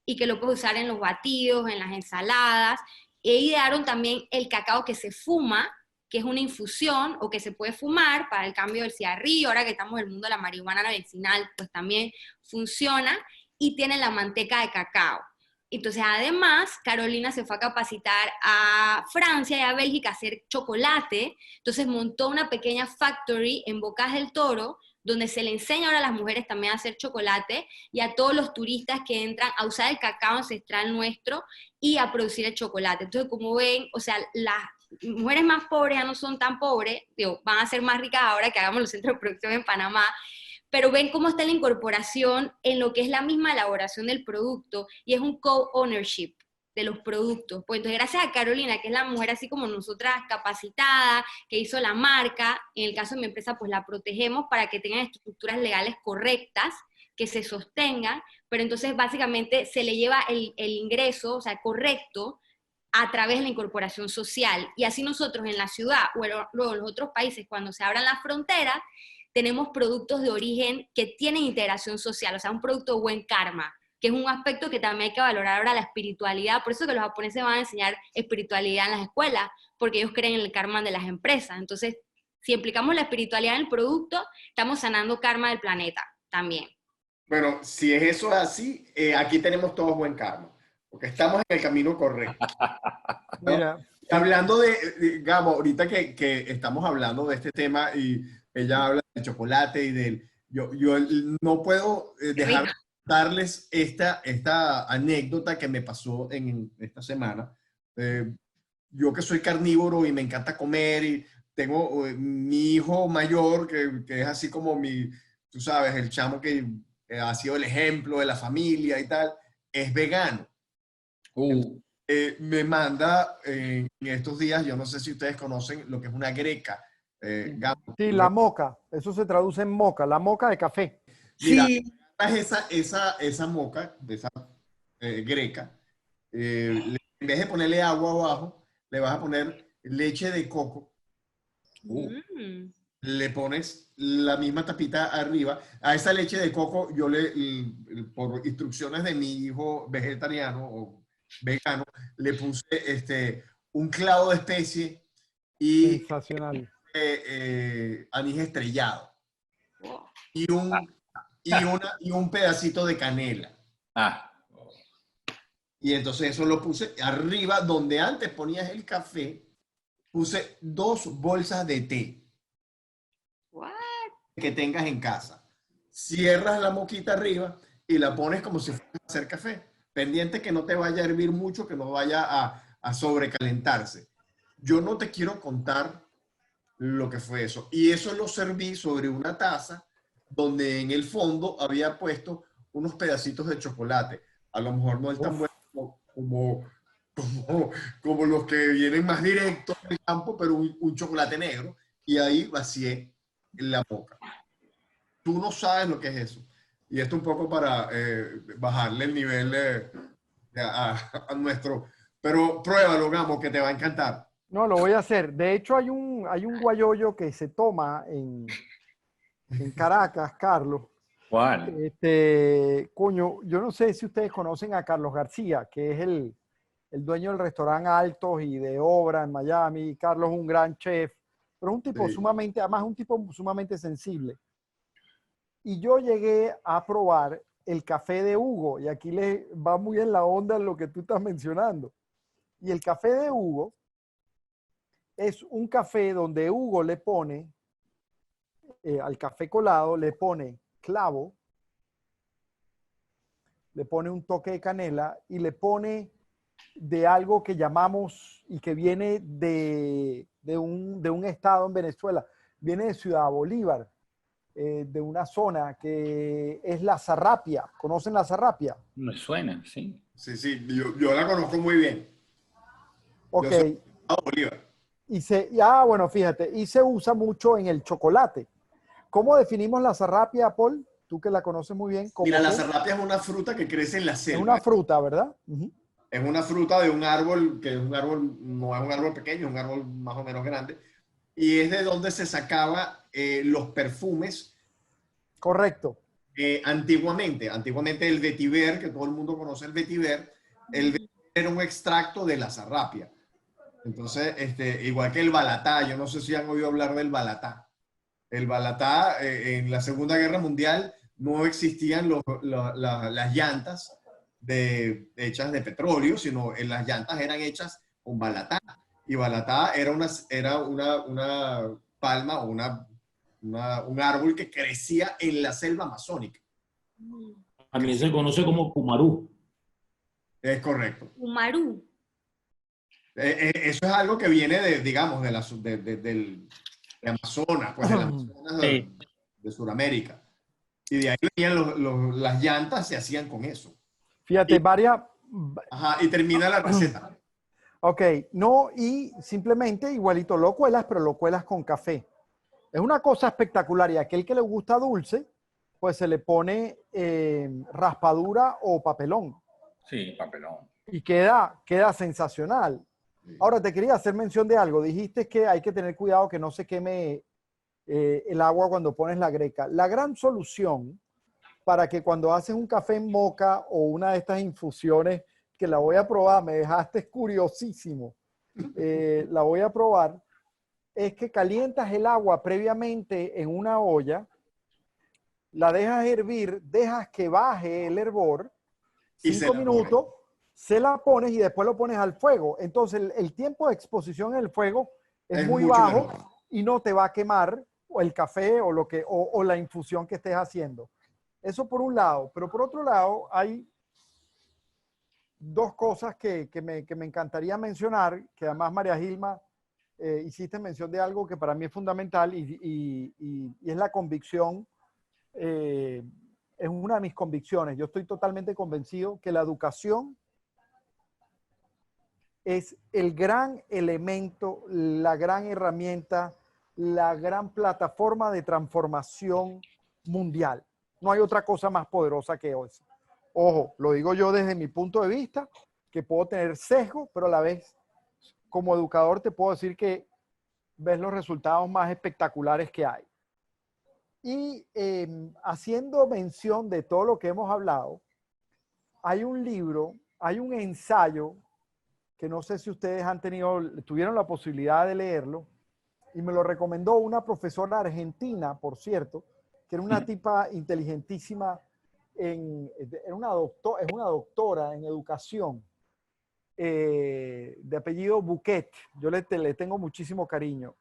y que lo puedes usar en los batidos, en las ensaladas. E idearon también el cacao que se fuma, que es una infusión o que se puede fumar para el cambio del cigarrillo. Ahora que estamos en el mundo de la marihuana medicinal, pues también funciona, y tiene la manteca de cacao. Entonces, además, Carolina se fue a capacitar a Francia y a Bélgica a hacer chocolate, entonces montó una pequeña factory en Bocas del Toro, donde se le enseña ahora a las mujeres también a hacer chocolate, y a todos los turistas que entran a usar el cacao ancestral nuestro y a producir el chocolate. Entonces, como ven, o sea, las mujeres más pobres ya no son tan pobres, digo, van a ser más ricas ahora que hagamos los centros de producción en Panamá, pero ven cómo está la incorporación en lo que es la misma elaboración del producto, y es un co-ownership de los productos. Pues entonces, gracias a Carolina, que es la mujer así como nosotras capacitada, que hizo la marca, en el caso de mi empresa, pues la protegemos para que tengan estructuras legales correctas, que se sostengan, pero entonces básicamente se le lleva el ingreso, o sea, correcto, a través de la incorporación social. Y así nosotros en la ciudad o luego en los otros países, cuando se abran las fronteras, tenemos productos de origen que tienen integración social, o sea, un producto de buen karma, que es un aspecto que también hay que valorar ahora, la espiritualidad. Por eso que los japoneses van a enseñar espiritualidad en las escuelas, porque ellos creen en el karma de las empresas. Entonces, si implicamos la espiritualidad en el producto, estamos sanando karma del planeta también. Bueno, si es eso así, aquí tenemos todos buen karma, porque estamos en el camino correcto. ¿No? Mira, Hablando Gabo, ahorita que estamos hablando de este tema y ella habla del chocolate y del... Yo no puedo dejar de darles esta anécdota que me pasó en esta semana. Yo que soy carnívoro y me encanta comer, y tengo mi hijo mayor que es así como tú sabes, el chamo que ha sido el ejemplo de la familia y tal, es vegano. Me manda en estos días, yo no sé si ustedes conocen lo que es una greca. Sí, la moca, eso se traduce en moca, la moca de café. Mira, esa moca, de esa greca, en vez de ponerle agua abajo, le vas a poner leche de coco. Le pones la misma tapita arriba. A esa leche de coco yo por instrucciones de mi hijo vegetariano o vegano, le puse un clavo de especie y anís estrellado y un pedacito de canela. Y entonces eso lo puse arriba, donde antes ponías el café, puse 2 bolsas de té. What? Que tengas en casa. Cierras la moquita arriba y la pones como si fuera a hacer café. Pendiente que no te vaya a hervir mucho, que no vaya a sobrecalentarse. Yo no te quiero contar lo que fue eso. Y eso lo serví sobre una taza donde en el fondo había puesto unos pedacitos de chocolate. A lo mejor no es tan bueno como los que vienen más directos del campo, pero un chocolate negro. Y ahí vacié la moca. Tú no sabes lo que es eso. Y esto un poco para bajarle el nivel a nuestro Pero pruébalo, Gamo, que te va a encantar. No, lo voy a hacer. De hecho, hay un guayoyo que se toma en Caracas, Carlos. ¿Cuál? Coño, yo no sé si ustedes conocen a Carlos García, que es el dueño del restaurante Altos y de Obra en Miami. Carlos es un gran chef, pero es un tipo Sí. sumamente, además un tipo sumamente sensible. Y yo llegué a probar el café de Hugo, y aquí le va muy en la onda lo que tú estás mencionando. Y el café de Hugo es un café donde Hugo le pone, al café colado, le pone clavo, le pone un toque de canela y le pone de algo que llamamos y que viene de un estado en Venezuela, viene de Ciudad Bolívar, de una zona que es la zarrapia. ¿Conocen la zarrapia? Me suena, sí. Sí, sí, yo la conozco muy bien. Ok. Yo soy de Bolívar. Bueno, fíjate, y se usa mucho en el chocolate. ¿Cómo definimos la zarrapia, Paul? Tú que la conoces muy bien. Mira, la zarrapia es una fruta que crece en la Es selva. una fruta, ¿verdad? Uh-huh. Es una fruta de un árbol, que es un árbol, no es un árbol pequeño, es un árbol más o menos grande. Y es de donde se sacaba los perfumes. Correcto. Antiguamente. Antiguamente el vetiver, que todo el mundo conoce el vetiver era un extracto de la zarrapia. Entonces, igual que el balatá, yo no sé si han oído hablar del balatá. El balatá, en la Segunda Guerra Mundial no existían las llantas hechas de petróleo, sino las llantas eran hechas con balatá. Y balatá era una palma o un árbol que crecía en la selva amazónica. También se conoce como cumarú. Es correcto. Umaru. Eso es algo que viene digamos, del Amazonas, pues del Amazonas de Sudamérica. Y de ahí venían las llantas, se hacían con eso. Fíjate, Y termina la receta. Ok, no, y simplemente igualito lo cuelas, pero lo cuelas con café. Es una cosa espectacular, y a aquel que le gusta dulce, pues se le pone raspadura o papelón. Sí, papelón. Y queda sensacional. Ahora, te quería hacer mención de algo. Dijiste que hay que tener cuidado que no se queme el agua cuando pones la greca. La gran solución para que cuando haces un café en moka o una de estas infusiones, que la voy a probar, me dejaste curiosísimo, la voy a probar, es que calientas el agua previamente en una olla, la dejas hervir, dejas que baje el hervor, 5 minutos, se la pones y después lo pones al fuego. Entonces el tiempo de exposición en el fuego es muy bajo mejor. Y no te va a quemar o el café o la infusión que estés haciendo. Eso por un lado. Pero por otro lado, hay dos cosas que me encantaría mencionar, que además María Gilma hiciste mención de algo que para mí es fundamental y es la convicción. Es una de mis convicciones. Yo estoy totalmente convencido que la educación es el gran elemento, la gran herramienta, la gran plataforma de transformación mundial. No hay otra cosa más poderosa que eso. Ojo, lo digo yo desde mi punto de vista, que puedo tener sesgo, pero a la vez, como educador, te puedo decir que ves los resultados más espectaculares que hay. Y haciendo mención de todo lo que hemos hablado, hay un libro, hay un ensayo que no sé si ustedes tuvieron la posibilidad de leerlo, y me lo recomendó una profesora argentina, por cierto, que era una tipa inteligentísima, es una doctora en educación, de apellido Buquet. Yo le tengo muchísimo cariño.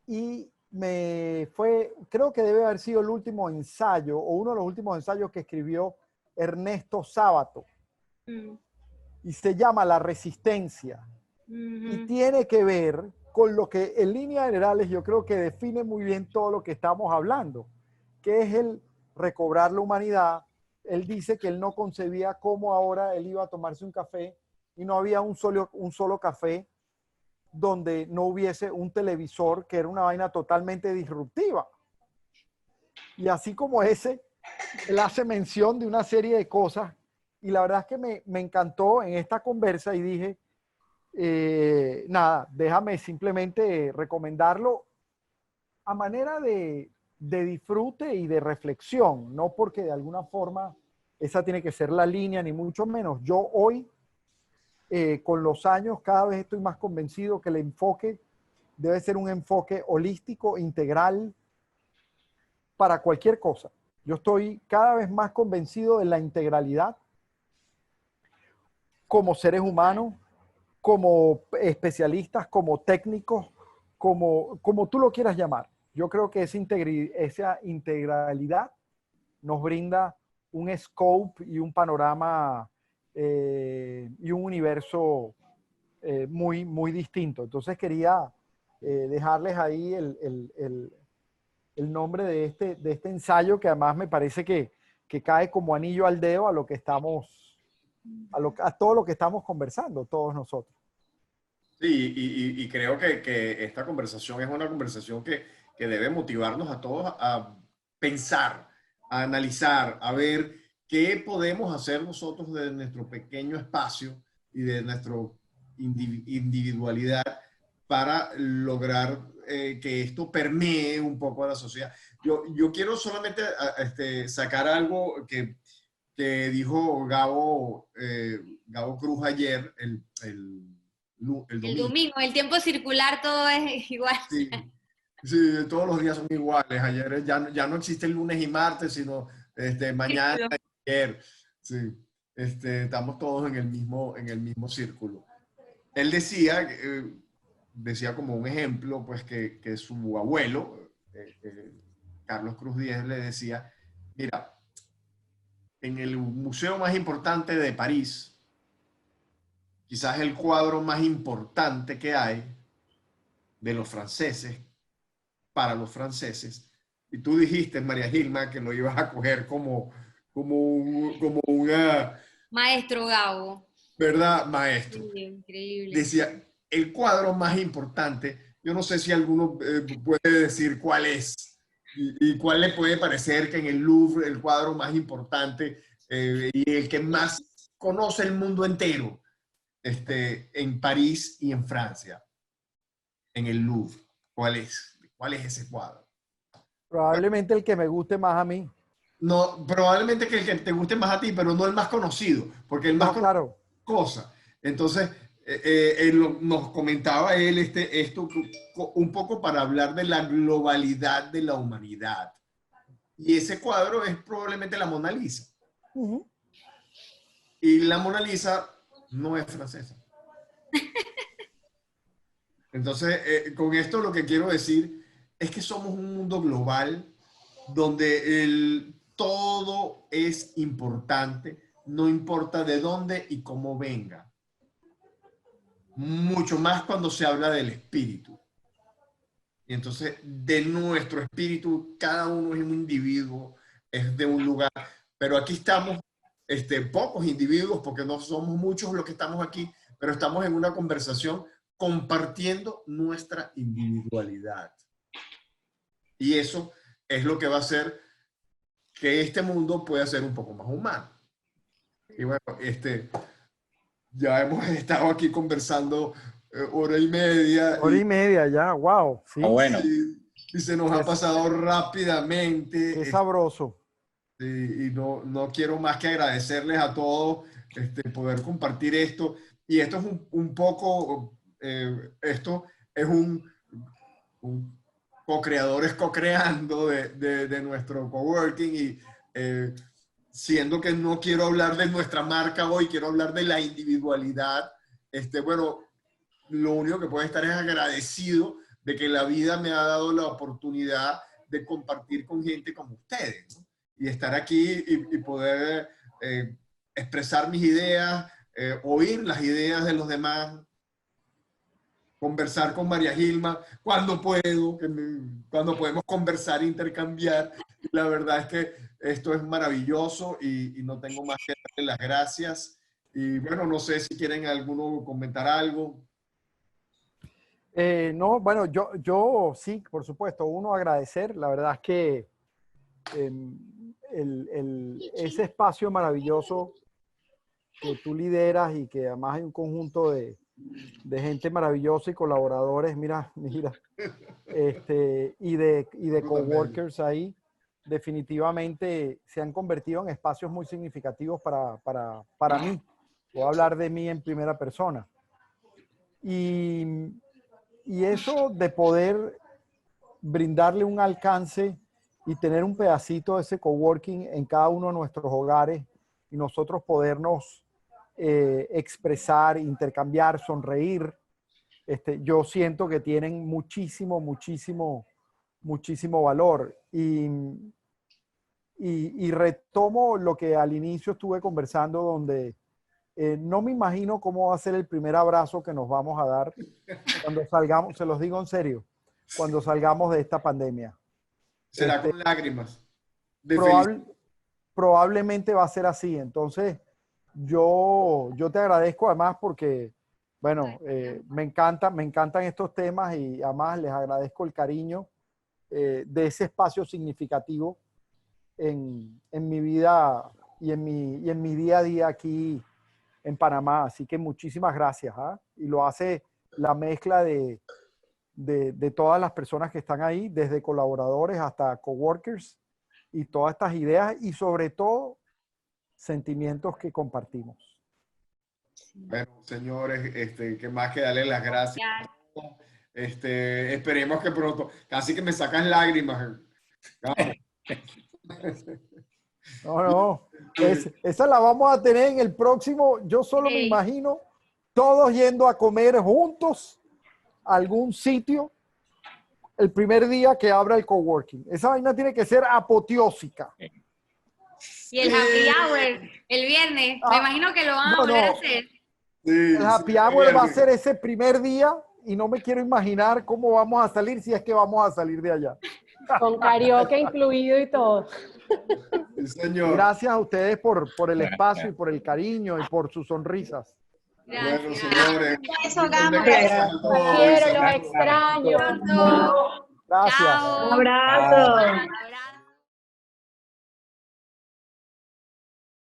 Y creo que debe haber sido el último ensayo, o uno de los últimos ensayos que escribió Ernesto Sábato. Y se llama La Resistencia. Y tiene que ver con lo que en líneas generales yo creo que define muy bien todo lo que estamos hablando, que es el recobrar la humanidad. Él dice que él no concebía cómo ahora él iba a tomarse un café y no había un solo café donde no hubiese un televisor, que era una vaina totalmente disruptiva. Y así como ese, él hace mención de una serie de cosas y la verdad es que me encantó en esta conversa y dije, nada, déjame simplemente recomendarlo a manera de disfrute y de reflexión, no porque de alguna forma esa tiene que ser la línea, ni mucho menos. Yo hoy, con los años, cada vez estoy más convencido que el enfoque debe ser un enfoque holístico, integral, para cualquier cosa. Yo estoy cada vez más convencido de la integralidad como seres humanos, como especialistas, como técnicos, como tú lo quieras llamar. Yo creo que esa integralidad nos brinda un scope y un panorama y un universo muy, muy distinto. Entonces quería dejarles ahí el nombre de este ensayo, que además me parece que cae como anillo al dedo a lo que estamos, a todo lo que estamos conversando, todos nosotros. Sí, y creo que esta conversación es una conversación que debe motivarnos a todos a pensar, a analizar, a ver qué podemos hacer nosotros de nuestro pequeño espacio y de nuestra individualidad para lograr que esto permee un poco a la sociedad. Yo quiero solamente sacar algo que dijo Gabo Cruz ayer, el El domingo, el tiempo circular, todo es igual. Sí, sí, todos los días son iguales. Ayer ya no existe el lunes y martes, sino mañana y ayer. Sí, estamos todos en el mismo círculo. Él decía como un ejemplo, pues que su abuelo, Carlos Cruz Díez, le decía, mira, en el museo más importante de París, quizás el cuadro más importante que hay de los franceses, para los franceses, y tú dijiste, María Gilma, que lo ibas a coger como una, Maestro Gabo. ¿verdad, maestro? Sí, increíble. Decía, el cuadro más importante, yo no sé si alguno puede decir cuál es, y cuál le puede parecer que en el Louvre el cuadro más importante y el que más conoce el mundo entero, en París y en Francia, en el Louvre. ¿Cuál es? ¿Cuál es ese cuadro? Probablemente el que me guste más a mí. No, probablemente que el que te guste más a ti, pero no el más conocido, porque el más conocido claro. es cosa. Entonces, nos comentaba él esto un poco para hablar de la globalidad de la humanidad. Y ese cuadro es probablemente la Mona Lisa. Y la Mona Lisa no es francesa. Entonces, con esto lo que quiero decir es que somos un mundo global donde todo es importante, no importa de dónde y cómo venga. Mucho más cuando se habla del espíritu. Y entonces, de nuestro espíritu, cada uno es un individuo, es de un lugar. Pero aquí estamos, pocos individuos, porque no somos muchos los que estamos aquí, pero estamos en una conversación compartiendo nuestra individualidad. Y eso es lo que va a hacer que este mundo pueda ser un poco más humano. Y bueno, ya hemos estado aquí conversando hora y media. Hora y media ya, wow. ¿Sí? Bueno. Y se nos ha pasado rápidamente. Qué sabroso. Y no quiero más que agradecerles a todos poder compartir esto. Y esto es un poco, esto es un co-creadores co-creando de nuestro coworking y siendo que no quiero hablar de nuestra marca hoy, quiero hablar de la individualidad. Bueno, lo único que puedo estar es agradecido de que la vida me ha dado la oportunidad de compartir con gente como ustedes, ¿no? Y estar aquí y poder expresar mis ideas, oír las ideas de los demás, conversar con María Gilma cuando puedo, cuando podemos conversar e intercambiar. La verdad es que esto es maravilloso y no tengo más que darle las gracias. Y bueno, no sé si quieren alguno comentar algo. No, bueno, yo sí, por supuesto, uno agradecer, la verdad es que ese espacio maravilloso que tú lideras y que además hay un conjunto de gente maravillosa y colaboradores, mira, y de coworkers ahí, definitivamente se han convertido en espacios muy significativos para mí. Puedo hablar de mí en primera persona. Y eso de poder brindarle un alcance y tener un pedacito de ese coworking en cada uno de nuestros hogares y nosotros podernos expresar, intercambiar, sonreír, yo siento que tienen muchísimo, muchísimo, muchísimo valor. Y retomo lo que al inicio estuve conversando, donde no me imagino cómo va a ser el primer abrazo que nos vamos a dar cuando salgamos, se los digo en serio, cuando salgamos de esta pandemia. Será con lágrimas. Probablemente va a ser así. Entonces, yo te agradezco además porque, bueno, me encantan estos temas y además les agradezco el cariño de ese espacio significativo en mi vida y en mi día a día aquí en Panamá. Así que muchísimas gracias. Y lo hace la mezcla de todas las personas que están ahí, desde colaboradores hasta coworkers, y todas estas ideas y sobre todo sentimientos que compartimos. Bueno, señores, ¿qué más que darle las gracias? Esperemos que pronto, casi que me sacan lágrimas. No, esa la vamos a tener en el próximo. Yo solo me imagino todos yendo a comer juntos a algún sitio el primer día que abra el coworking. Esa vaina tiene que ser apoteósica. Y el happy hour el viernes, me imagino que lo van a volver a hacer. Sí, el happy hour va a ser ese primer día y no me quiero imaginar cómo vamos a salir, si es que vamos a salir de allá. Con karaoke incluido y todo. Sí, señor. Gracias a ustedes por el espacio y por el cariño y por sus sonrisas. Gracias. Bueno, señores. Los quiero, los extraño. Gracias. Chao. Un abrazo.